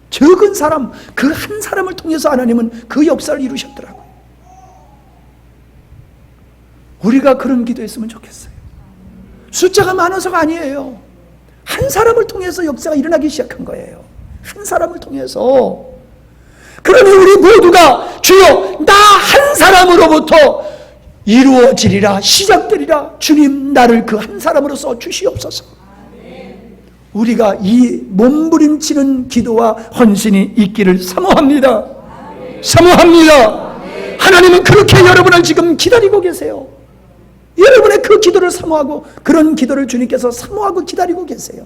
적은 사람, 그 한 사람을 통해서 하나님은 그 역사를 이루셨더라고요. 우리가 그런 기도했으면 좋겠어요. 숫자가 많아서가 아니에요. 한 사람을 통해서 역사가 일어나기 시작한 거예요. 한 사람을 통해서. 그러니 우리 모두가 주여 나 한 사람으로부터 이루어지리라, 시작되리라. 주님 나를 그 한 사람으로 써 주시옵소서. 우리가 이 몸부림치는 기도와 헌신이 있기를 사모합니다. 사모합니다. 하나님은 그렇게 여러분을 지금 기다리고 계세요. 여러분의 그 기도를 사모하고 그런 기도를 주님께서 사모하고 기다리고 계세요.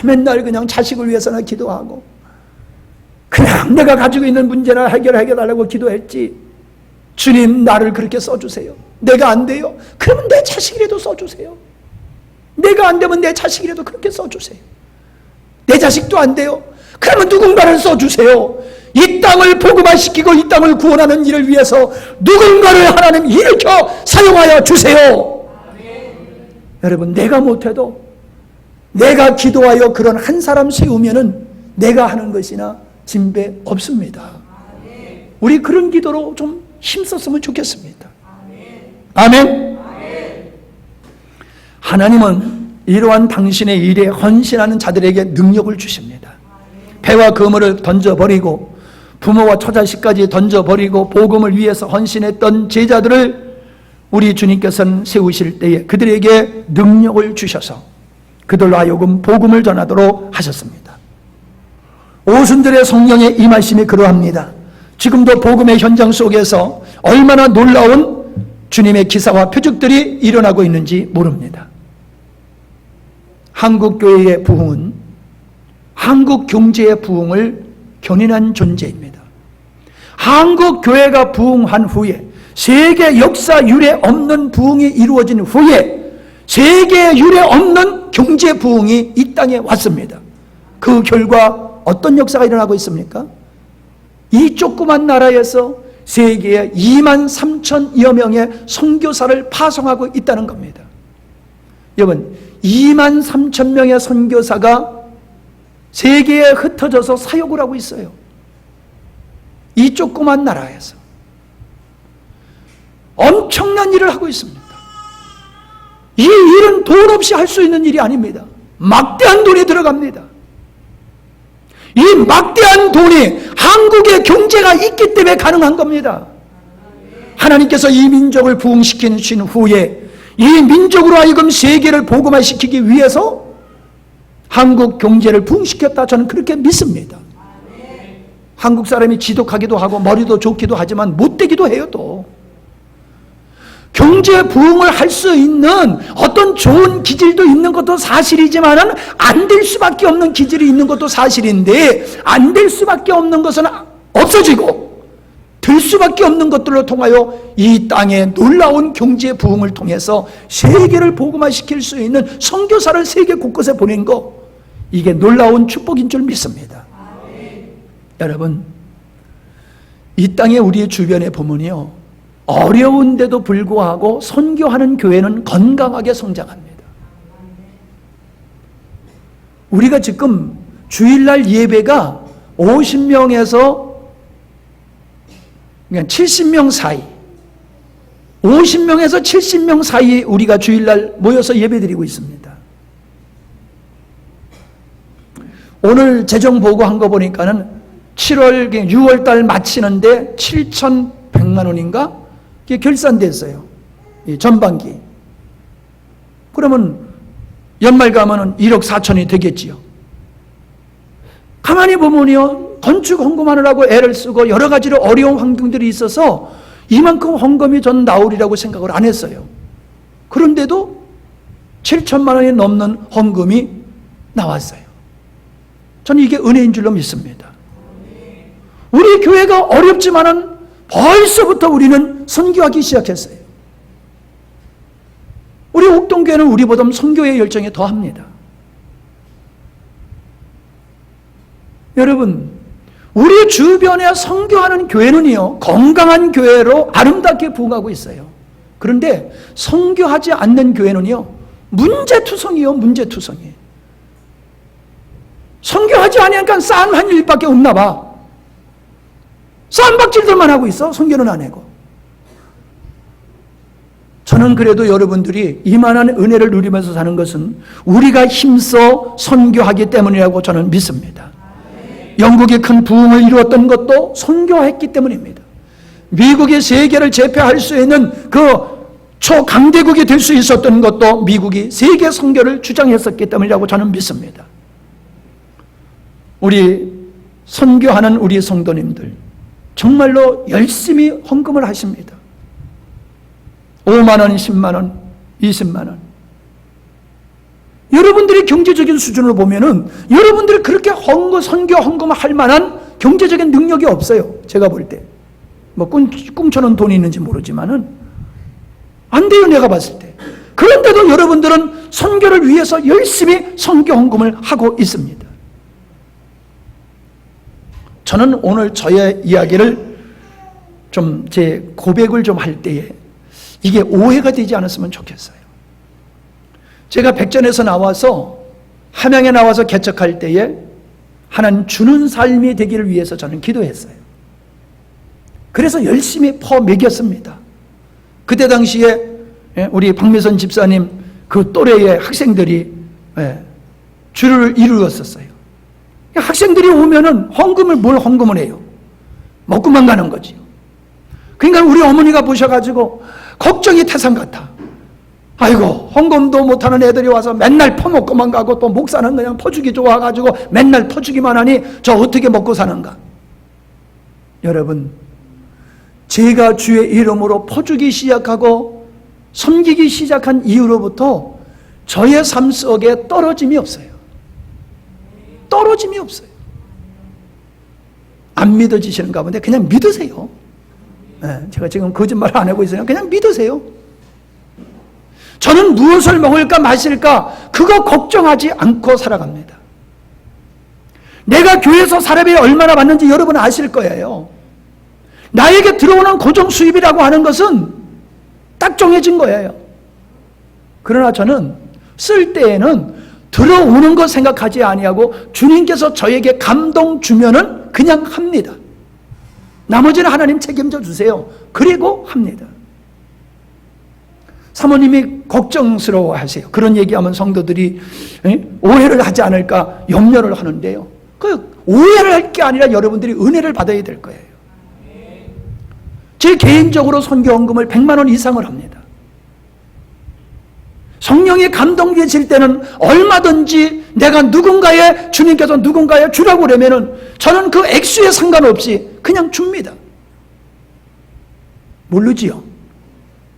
맨날 그냥 자식을 위해서나 기도하고 그냥 내가 가지고 있는 문제나 해결해달라고 기도했지. 주님 나를 그렇게 써주세요. 내가 안 돼요? 그러면 내 자식이라도 써주세요. 내가 안 되면 내 자식이라도 그렇게 써주세요. 내 자식도 안 돼요? 그러면 누군가를 써주세요. 이 땅을 복음화시키고 이 땅을 구원하는 일을 위해서 누군가를 하나님 일으켜 사용하여 주세요. 여러분, 내가 못해도 내가 기도하여 그런 한 사람 세우면은 내가 하는 것이나 진배 없습니다. 우리 그런 기도로 좀 힘썼으면 좋겠습니다. 아멘. 하나님은 이러한 당신의 일에 헌신하는 자들에게 능력을 주십니다. 배와 그물을 던져버리고 부모와 처자식까지 던져버리고 복음을 위해서 헌신했던 제자들을 우리 주님께서는 세우실 때에 그들에게 능력을 주셔서 그들로 하여금 복음을 전하도록 하셨습니다. 오순절의 성령의 임하심이 그러합니다. 지금도 복음의 현장 속에서 얼마나 놀라운 주님의 기사와 표적들이 일어나고 있는지 모릅니다. 한국교회의 부흥은 한국 경제의 부흥을 견인한 존재입니다. 한국교회가 부흥한 후에 세계 역사 유례 없는 부흥이 이루어진 후에 세계 유례 없는 경제 부흥이 이 땅에 왔습니다. 그 결과 어떤 역사가 일어나고 있습니까? 이 조그만 나라에서 세계에 2만 3천여 명의 선교사를 파송하고 있다는 겁니다. 여러분, 2만 3천 명의 선교사가 세계에 흩어져서 사역을 하고 있어요. 이 조그만 나라에서 엄청난 일을 하고 있습니다. 이 일은 돈 없이 할 수 있는 일이 아닙니다. 막대한 돈이 들어갑니다. 이 막대한 돈이 한국의 경제가 있기 때문에 가능한 겁니다. 하나님께서 이 민족을 부흥시키신 후에 이 민족으로 하여금 세계를 복음화시키기 위해서 한국 경제를 부흥시켰다. 저는 그렇게 믿습니다. 한국 사람이 지독하기도 하고 머리도 좋기도 하지만 못되기도 해요. 또 경제 부흥을 할 수 있는 어떤 좋은 기질도 있는 것도 사실이지만 안 될 수밖에 없는 기질이 있는 것도 사실인데, 안 될 수밖에 없는 것은 없어지고 될 수밖에 없는 것들로 통하여 이 땅의 놀라운 경제 부흥을 통해서 세계를 복음화시킬 수 있는 선교사를 세계 곳곳에 보낸 거, 이게 놀라운 축복인 줄 믿습니다. 여러분, 이 땅에 우리의 주변에 보면요, 어려운데도 불구하고 선교하는 교회는 건강하게 성장합니다. 우리가 지금 주일날 예배가 50명에서 70명 사이, 50명에서 70명 사이 우리가 주일날 모여서 예배드리고 있습니다. 오늘 재정 보고한 거 보니까는 6월달 마치는데 7,100만 원인가? 이게 결산됐어요. 이 전반기. 그러면 연말 가면은 1억 4천이 되겠지요. 가만히 보면요, 건축 헌금하느라고 애를 쓰고 여러 가지로 어려운 환경들이 있어서 이만큼 헌금이 전 나오리라고 생각을 안 했어요. 그런데도 7천만 원이 넘는 헌금이 나왔어요. 저는 이게 은혜인 줄로 믿습니다. 우리 교회가 어렵지만은 벌써부터 우리는 선교하기 시작했어요. 우리 옥동교회는 우리보다 선교의 열정이 더합니다. 여러분, 우리 주변에 선교하는 교회는요, 건강한 교회로 아름답게 부흥하고 있어요. 그런데 선교하지 않는 교회는요, 문제투성이요, 문제투성이. 선교하지 않으니까 싸움한 일밖에 없나 봐. 쌈박질들만 하고 있어. 선교는 안 하고. 저는 그래도 여러분들이 이만한 은혜를 누리면서 사는 것은 우리가 힘써 선교하기 때문이라고 저는 믿습니다. 영국이 큰 부흥을 이루었던 것도 선교했기 때문입니다. 미국이 세계를 제패할 수 있는 그 초강대국이 될 수 있었던 것도 미국이 세계 선교를 주장했었기 때문이라고 저는 믿습니다. 우리 선교하는 우리 성도님들 정말로 열심히 헌금을 하십니다. 5만 원, 10만 원, 20만 원. 여러분들이 경제적인 수준으로 보면은 여러분들이 그렇게 선교 헌금할 만한 경제적인 능력이 없어요. 제가 볼 때. 뭐 꿈처럼 돈이 있는지 모르지만은 안 돼요, 내가 봤을 때. 그런데도 여러분들은 선교를 위해서 열심히 선교 헌금을 하고 있습니다. 저는 오늘 저의 이야기를 좀 제 고백을 좀 할 때에 이게 오해가 되지 않았으면 좋겠어요. 제가 백전에서 나와서 함양에 나와서 개척할 때에 하나님 주는 삶이 되기를 위해서 저는 기도했어요. 그래서 열심히 퍼먹였습니다. 그때 당시에 우리 박미선 집사님 그 또래의 학생들이 줄을 이루었었어요. 학생들이 오면은 뭘 헌금을 해요? 먹고만 가는 거지요. 그러니까 우리 어머니가 보셔가지고 걱정이 태산 같아. 아이고, 헌금도 못하는 애들이 와서 맨날 퍼먹고만 가고 또 목사는 그냥 퍼주기 좋아가지고 맨날 퍼주기만 하니 저 어떻게 먹고 사는가? 여러분, 제가 주의 이름으로 퍼주기 시작하고 섬기기 시작한 이후로부터 저의 삶 속에 떨어짐이 없어요. 떨어짐이 없어요. 안 믿어지시는가 본데 그냥 믿으세요. 제가 지금 거짓말 안 하고 있어요. 그냥 믿으세요. 저는 무엇을 먹을까 마실까 그거 걱정하지 않고 살아갑니다. 내가 교회에서 사례비 얼마나 받는지 여러분 아실 거예요. 나에게 들어오는 고정 수입이라고 하는 것은 딱 정해진 거예요. 그러나 저는 쓸 때에는 들어오는 것 생각하지 아니하고 주님께서 저에게 감동 주면은 그냥 합니다. 나머지는 하나님 책임져 주세요. 그리고 합니다. 사모님이 걱정스러워 하세요. 그런 얘기하면 성도들이 오해를 하지 않을까 염려를 하는데요. 그 오해를 할 게 아니라 여러분들이 은혜를 받아야 될 거예요. 제 개인적으로 선교헌금을 100만 원 이상을 합니다. 성령이 감동되실 때는 얼마든지 내가 주님께서 누군가에 주라고 그러면은 저는 그 액수에 상관없이 그냥 줍니다. 모르지요?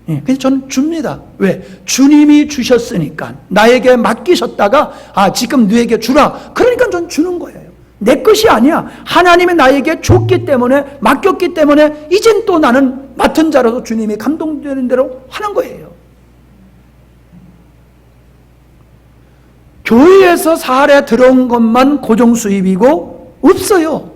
예, 그래서 저는 줍니다. 왜? 주님이 주셨으니까. 나에게 맡기셨다가, 지금 너에게 주라. 그러니까 저는 주는 거예요. 내 것이 아니야. 하나님이 나에게 줬기 때문에, 맡겼기 때문에, 이젠 또 나는 맡은 자라서 주님이 감동되는 대로 하는 거예요. 교회에서 사례 들어온 것만 고정수입이고 없어요.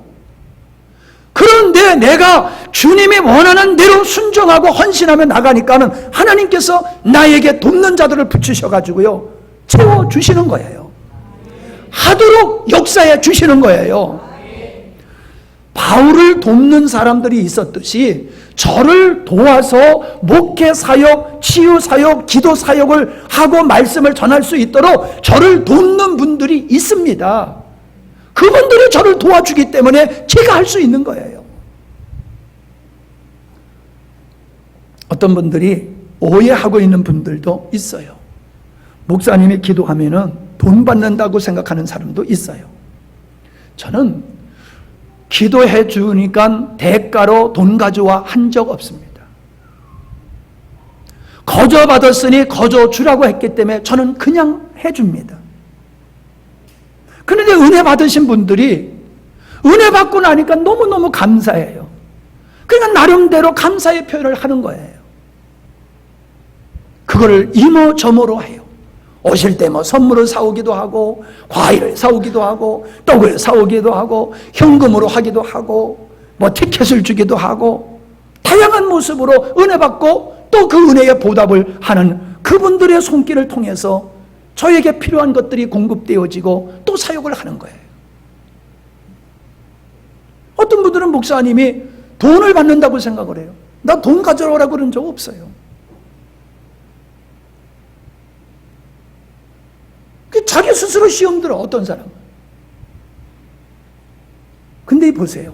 그런데 내가 주님이 원하는 대로 순종하고 헌신하며 나가니까는 하나님께서 나에게 돕는 자들을 붙이셔가지고요, 채워주시는 거예요. 하도록 역사해 주시는 거예요. 바울을 돕는 사람들이 있었듯이 저를 도와서 목회 사역, 치유 사역, 기도 사역을 하고 말씀을 전할 수 있도록 저를 돕는 분들이 있습니다. 그분들이 저를 도와주기 때문에 제가 할 수 있는 거예요. 어떤 분들이 오해하고 있는 분들도 있어요. 목사님이 기도하면은 돈 받는다고 생각하는 사람도 있어요. 저는 기도해 주니까 대가로 돈 가져와 한 적 없습니다. 거저 받았으니 거저 주라고 했기 때문에 저는 그냥 해줍니다. 그런데 은혜 받으신 분들이 은혜 받고 나니까 너무너무 감사해요. 그러니까 나름대로 감사의 표현을 하는 거예요. 그거를 이모저모로 해요. 오실 때 선물을 사오기도 하고, 과일을 사오기도 하고, 떡을 사오기도 하고, 현금으로 하기도 하고, 티켓을 주기도 하고, 다양한 모습으로 은혜 받고 또 그 은혜의 보답을 하는 그분들의 손길을 통해서 저에게 필요한 것들이 공급되어지고 또 사역을 하는 거예요. 어떤 분들은 목사님이 돈을 받는다고 생각을 해요. 나 돈 가져오라고 그런 적 없어요. 자기 스스로 시험 들어, 어떤 사람은. 근데 보세요.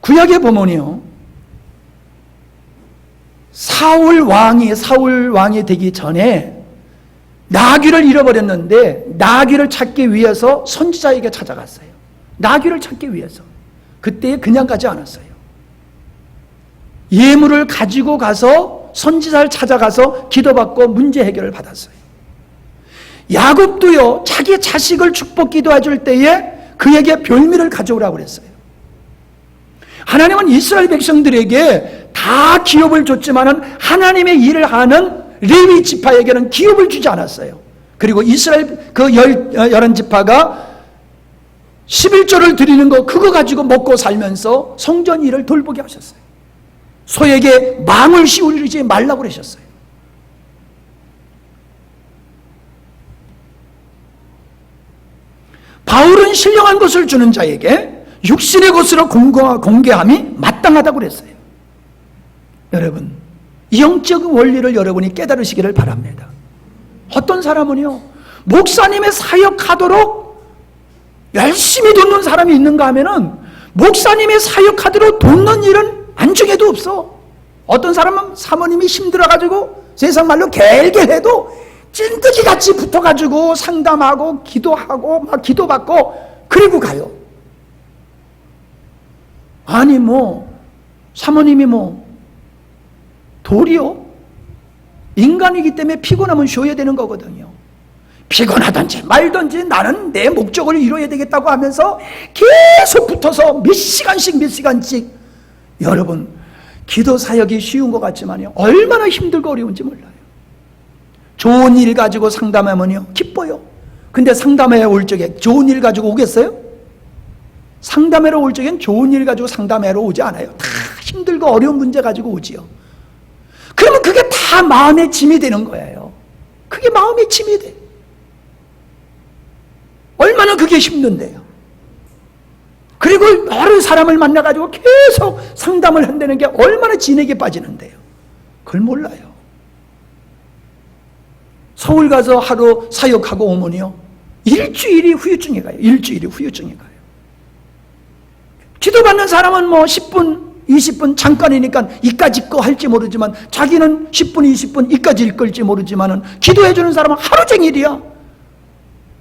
구약에 보면요, 사울 왕이 되기 전에 나귀를 잃어버렸는데 나귀를 찾기 위해서 선지자에게 찾아갔어요. 나귀를 찾기 위해서. 그때 그냥 가지 않았어요. 예물을 가지고 가서 선지자를 찾아가서 기도받고 문제 해결을 받았어요. 야곱도요, 자기 자식을 축복 기도해 줄 때에 그에게 별미를 가져오라고 그랬어요. 하나님은 이스라엘 백성들에게 다 기업을 줬지만은 하나님의 일을 하는 레위 지파에게는 기업을 주지 않았어요. 그리고 이스라엘 그 11지파가 11조를 드리는 거 그거 가지고 먹고 살면서 성전 일을 돌보게 하셨어요. 소에게 망을 씌우지 말라고 그러셨어요. 바울은 신령한 것을 주는 자에게 육신의 것으로 공개함이 마땅하다고 그랬어요. 여러분, 영적 원리를 여러분이 깨달으시기를 바랍니다. 어떤 사람은요, 목사님의 사역하도록 열심히 돕는 사람이 있는가 하면은 목사님의 사역하도록 돕는 일은 안중에도 없어. 어떤 사람은 사모님이 힘들어가지고 세상 말로 갤갤해도 찐득이같이 붙어가지고 상담하고 기도하고 막 기도받고 그리고 가요. 아니 사모님이 돌이요? 인간이기 때문에 피곤하면 쉬어야 되는 거거든요. 피곤하든지 말든지 나는 내 목적을 이루어야 되겠다고 하면서 계속 붙어서 몇 시간씩 여러분, 기도 사역이 쉬운 것 같지만요, 얼마나 힘들고 어려운지 몰라요. 좋은 일 가지고 상담하면요 기뻐요. 근데 상담회 올 적에 좋은 일 가지고 오겠어요? 상담회로 올 적엔 좋은 일 가지고 상담회로 오지 않아요. 다 힘들고 어려운 문제 가지고 오지요. 그러면 그게 다 마음의 짐이 되는 거예요. 그게 마음의 짐이 돼. 얼마나 그게 힘든데요. 그리고 여러 사람을 만나가지고 계속 상담을 한다는 게 얼마나 진에게 빠지는데요. 그걸 몰라요. 서울 가서 하루 사역하고 오면요, 일주일이 후유증이 가요. 기도받는 사람은 10분, 20분 잠깐이니까 이까지 거 할지 모르지만 자기는 10분, 20분 이까지 읽을지 모르지만은 기도해 주는 사람은 하루 종일이야.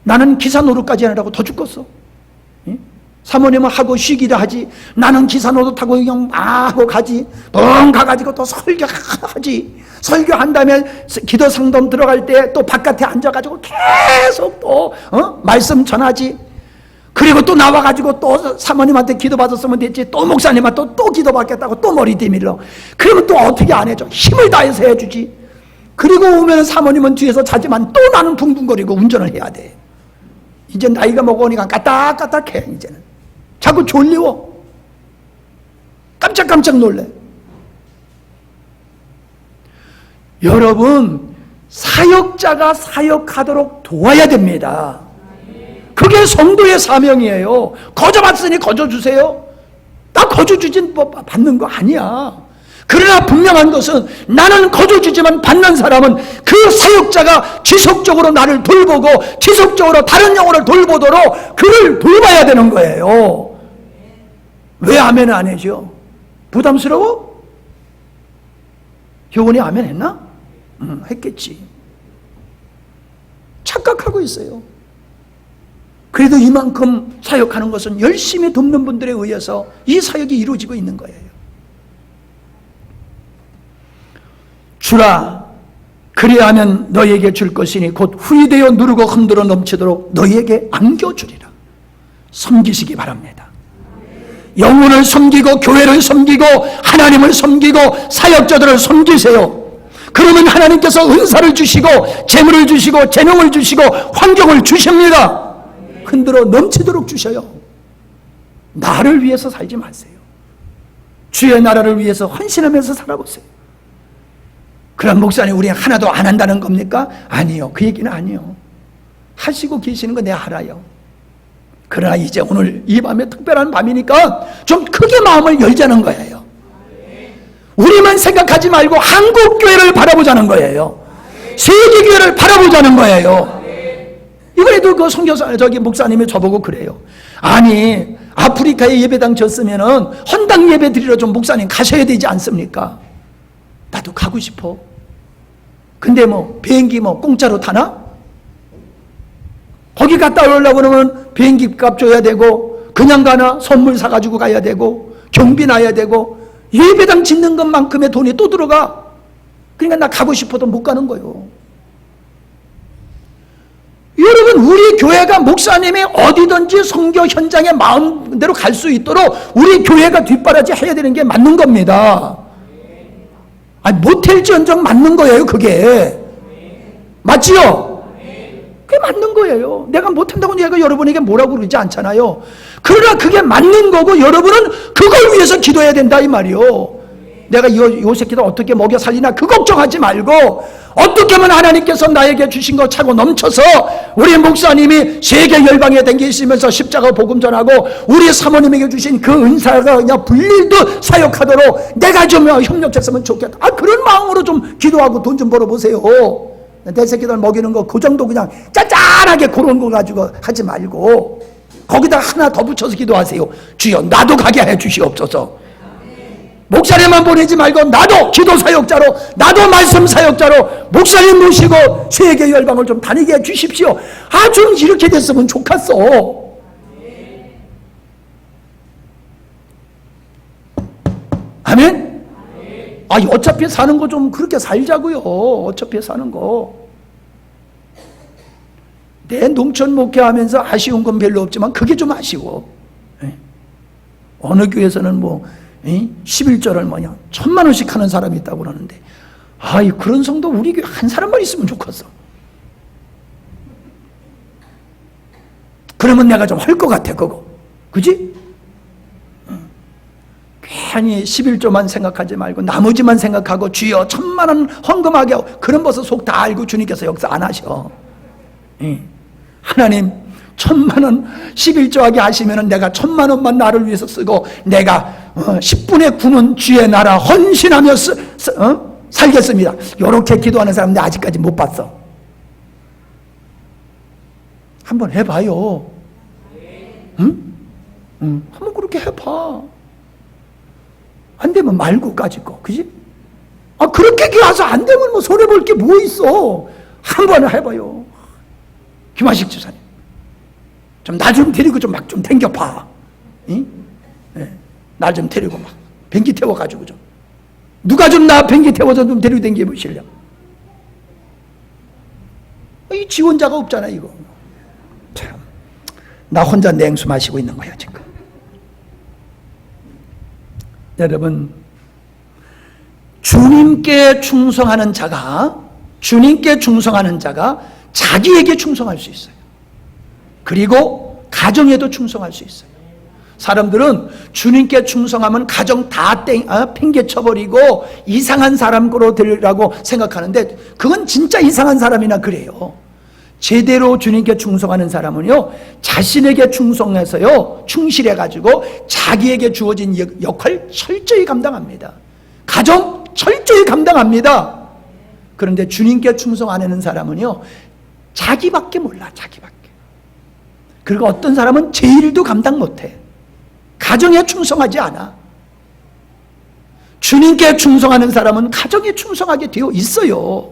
나는 기사 노릇까지 하느라고 더 죽겠어. 사모님은 하고 쉬기도 하지. 나는 기사 노릇하고 그냥 하고 가지. 뻥 가가지고 또 설교하지. 설교한 다음에 기도 상담 들어갈 때 또 바깥에 앉아가지고 계속 또 말씀 전하지. 그리고 또 나와가지고 또 사모님한테 기도 받았으면 됐지. 또 목사님한테 또 기도 받겠다고 또 머리 뒤밀러. 그러면 또 어떻게 안 해줘? 힘을 다해서 해주지. 그리고 오면 사모님은 뒤에서 자지만 또 나는 붕붕거리고 운전을 해야 돼. 이제 나이가 먹으니까 까딱까딱해. 이제는 자꾸 졸리워. 깜짝깜짝 놀래. 여러분, 사역자가 사역하도록 도와야 됩니다. 그게 성도의 사명이에요. 거저 받으니 거저 주세요. 나 거저 주진 뭐 받는 거 아니야. 그러나 분명한 것은 나는 거저 주지만 받는 사람은 그 사역자가 지속적으로 나를 돌보고 지속적으로 다른 영혼을 돌보도록 그를 돌봐야 되는 거예요. 왜 아멘 안 해줘? 부담스러워? 효원이 아멘 했나? 했겠지. 착각하고 있어요. 그래도 이만큼 사역하는 것은 열심히 돕는 분들에 의해서 이 사역이 이루어지고 있는 거예요. 주라, 그리하면 너에게 줄 것이니 곧 후이되어 누르고 흔들어 넘치도록 너에게 안겨주리라. 섬기시기 바랍니다. 영혼을 섬기고 교회를 섬기고 하나님을 섬기고 사역자들을 섬기세요. 그러면 하나님께서 은사를 주시고 재물을 주시고 재능을 주시고 환경을 주십니다. 흔들어 넘치도록 주셔요. 나를 위해서 살지 마세요. 주의 나라를 위해서 헌신하면서 살아보세요. 그럼 목사님 우리 하나도 안 한다는 겁니까? 아니요. 그 얘기는 아니요. 하시고 계시는 거 내가 알아요. 그러나 이제 오늘 이 밤에 특별한 밤이니까 좀 크게 마음을 열자는 거예요. 우리만 생각하지 말고 한국교회를 바라보자는 거예요. 세계교회를 바라보자는 거예요. 이번에도 그 선교사 목사님이 저보고 그래요. 아니 아프리카에 예배당 졌으면은 헌당 예배 드리러 좀 목사님 가셔야 되지 않습니까? 나도 가고 싶어. 근데 뭐 비행기 뭐 공짜로 타나? 거기 갔다 오려고 그러면 비행기 값 줘야 되고 그냥 가나 선물 사가지고 가야 되고 경비 나야 되고 예배당 짓는 것만큼의 돈이 또 들어가. 그러니까 나 가고 싶어도 못 가는 거예요. 여러분 우리 교회가 목사님이 어디든지 선교 현장에 마음대로 갈 수 있도록 우리 교회가 뒷바라지 해야 되는 게 맞는 겁니다. 아니 못할지언정 맞는 거예요. 그게 맞지요? 그게 맞는 거예요. 내가 못한다고 내가 여러분에게 뭐라고 그러지 않잖아요. 그러나 그게 맞는 거고 여러분은 그걸 위해서 기도해야 된다 이 말이요. 내가 요 새끼들 어떻게 먹여 살리나 그 걱정하지 말고 어떻게 하면 하나님께서 나에게 주신 거 차고 넘쳐서 우리 목사님이 세계 열방에 다니시면서 십자가 복음 전하고 우리 사모님에게 주신 그 은사가 그냥 불릴듯 사역하도록 내가 좀 협력했으면 좋겠다. 그런 마음으로 좀 기도하고 돈 좀 벌어보세요. 내 새끼들 먹이는 거 그 정도 그냥 짠짠하게 그런 거 가지고 하지 말고 거기다 하나 더 붙여서 기도하세요. 주여 나도 가게 해 주시옵소서. 목사님만 보내지 말고 나도 기도 사역자로 나도 말씀 사역자로 목사님 모시고 세계 열방을 좀 다니게 해 주십시오. 좀 이렇게 됐으면 좋겠어. 아멘? 어차피 사는 거 좀 그렇게 살자고요. 어차피 사는 거. 내 농촌 목회하면서 아쉬운 건 별로 없지만 그게 좀 아쉬워. 어느 교회에서는 뭐 11조를 뭐냐 1,000만 원씩 하는 사람이 있다고 그러는데 그런 성도 우리 교회 한 사람만 있으면 좋겠어. 그러면 내가 좀 할 것 같아 그거. 그지? 괜히 11조만 생각하지 말고 나머지만 생각하고 주여 1,000만 원 헌금하게 하고 그런 것을 속 다 알고 주님께서 역사 안 하셔. 하나님 1,000만 원 11조 하게 하시면 내가 1,000만 원만 나를 위해서 쓰고 내가 10분의 9는 주의 나라 헌신하며 살겠습니다. 이렇게 기도하는 사람 내가 아직까지 못 봤어. 한번 해봐요. 응? 한번 그렇게 해봐. 안 되면 말고 까짓거, 그지? 그렇게 가서 안 되면 뭐 손해볼 게 뭐 있어. 한번 해봐요. 김하식 지사님. 좀 나 좀 데리고 좀 막 좀 댕겨봐. 응? 네. 날 좀 데리고 막 비행기 태워가지고 좀. 누가 좀 나 비행기 태워서 좀 데리고 댕겨보실려? 이 지원자가 없잖아, 이거. 참. 나 혼자 냉수 마시고 있는 거야, 지금. 여러분, 주님께 충성하는 자가 자기에게 충성할 수 있어요. 그리고 가정에도 충성할 수 있어요. 사람들은 주님께 충성하면 가정 다 팽개쳐버리고 이상한 사람으로 되리라고 생각하는데 그건 진짜 이상한 사람이나 그래요. 제대로 주님께 충성하는 사람은요, 자신에게 충성해서요, 충실해가지고 자기에게 주어진 역할 철저히 감당합니다. 가정 철저히 감당합니다. 그런데 주님께 충성 안 하는 사람은요, 자기밖에 몰라, 자기밖에. 그리고 어떤 사람은 제 일도 감당 못해. 가정에 충성하지 않아. 주님께 충성하는 사람은 가정에 충성하게 되어 있어요.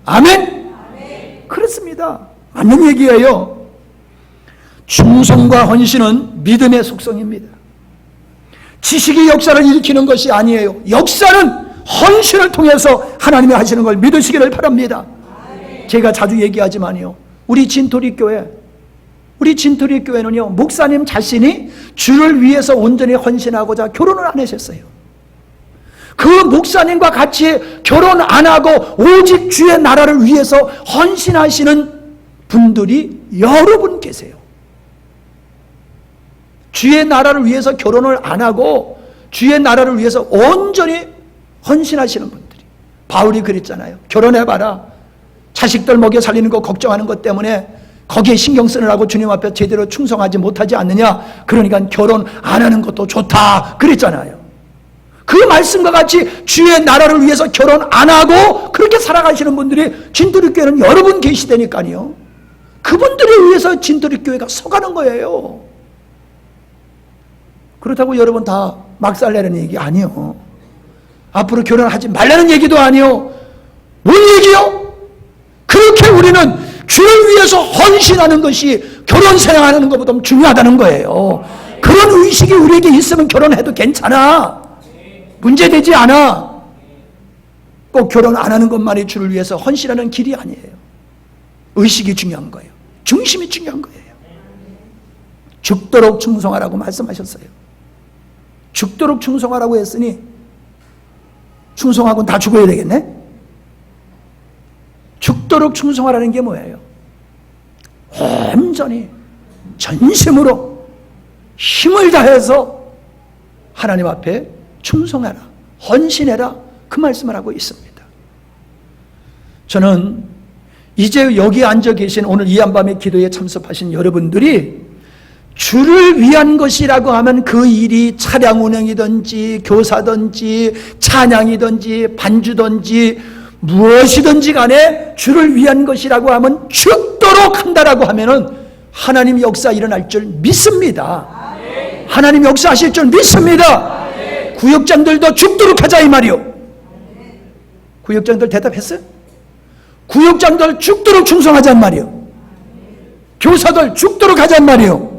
아멘? 그렇습니다. 맞는 얘기예요. 충성과 헌신은 믿음의 속성입니다. 지식이 역사를 일으키는 것이 아니에요. 역사는 헌신을 통해서 하나님이 하시는 걸 믿으시기를 바랍니다. 제가 자주 얘기하지만요, 우리 진토리 교회는요, 목사님 자신이 주를 위해서 온전히 헌신하고자 결혼을 안 하셨어요. 그 목사님과 같이 결혼 안 하고 오직 주의 나라를 위해서 헌신하시는 분들이 여러 분 계세요. 주의 나라를 위해서 결혼을 안 하고 주의 나라를 위해서 온전히 헌신하시는 분들이. 바울이 그랬잖아요. 결혼해봐라. 자식들 먹여 살리는 거 걱정하는 것 때문에 거기에 신경 쓰느라고 주님 앞에 제대로 충성하지 못하지 않느냐. 그러니까 결혼 안 하는 것도 좋다 그랬잖아요. 그 말씀과 같이 주의 나라를 위해서 결혼 안 하고 그렇게 살아가시는 분들이 진토리교회는 여러 분 계시다니까요. 그분들을 위해서 진토리교회가 서가는 거예요. 그렇다고 여러분 다 막살내라는 얘기 아니요. 앞으로 결혼하지 말라는 얘기도 아니요. 뭔 얘기요? 그렇게 우리는 주를 위해서 헌신하는 것이 결혼 생활하는 것보다 중요하다는 거예요. 그런 의식이 우리에게 있으면 결혼해도 괜찮아. 문제되지 않아. 꼭 결혼 안 하는 것만이 주를 위해서 헌신하는 길이 아니에요. 의식이 중요한 거예요. 중심이 중요한 거예요. 죽도록 충성하라고 말씀하셨어요. 죽도록 충성하라고 했으니 충성하고는 다 죽어야 되겠네? 죽도록 충성하라는 게 뭐예요? 온전히 전심으로 힘을 다해서 하나님 앞에 충성해라, 헌신해라, 그 말씀을 하고 있습니다. 저는 이제 여기 앉아 계신 오늘 이 한밤의 기도에 참석하신 여러분들이 주를 위한 것이라고 하면 그 일이 차량 운행이든지 교사든지 찬양이든지 반주든지 무엇이든지 간에 주를 위한 것이라고 하면 죽도록 한다라고 하면은 하나님 역사 일어날 줄 믿습니다. 하나님 역사하실 줄 믿습니다. 구역장들도 죽도록 하자 이 말이요. 구역장들 대답했어요? 구역장들 죽도록 충성하자는 말이요. 교사들 죽도록 하자는 말이요.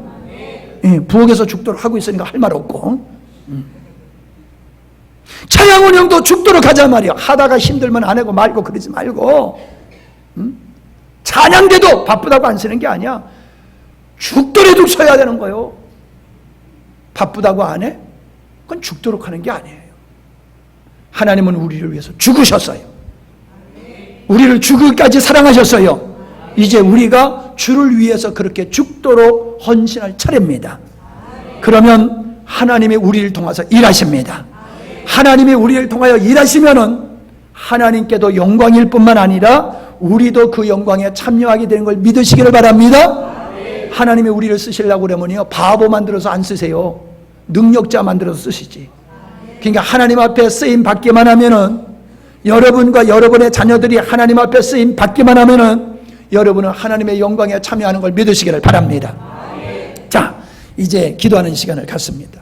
부엌에서 죽도록 하고 있으니까 할 말 없고. 차량 운영도 죽도록 하자는 말이요. 하다가 힘들면 안 하고 말고 그러지 말고. 찬양대도 바쁘다고 안 쓰는 게 아니야. 죽더라도 서야 되는 거예요. 바쁘다고 안 해? 그건 죽도록 하는 게 아니에요. 하나님은 우리를 위해서 죽으셨어요. 우리를 죽을까지 사랑하셨어요. 이제 우리가 주를 위해서 그렇게 죽도록 헌신할 차례입니다. 그러면 하나님이 우리를 통해서 일하십니다. 하나님이 우리를 통하여 일하시면은 하나님께도 영광일 뿐만 아니라 우리도 그 영광에 참여하게 되는 걸 믿으시기를 바랍니다. 하나님이 우리를 쓰시려고 그러면요, 바보 만들어서 안 쓰세요. 능력자 만들어서 쓰시지. 그러니까 하나님 앞에 쓰임 받기만 하면은, 여러분과 여러분의 자녀들이 하나님 앞에 쓰임 받기만 하면은 여러분은 하나님의 영광에 참여하는 걸 믿으시기를 바랍니다. 자, 이제 기도하는 시간을 갖습니다.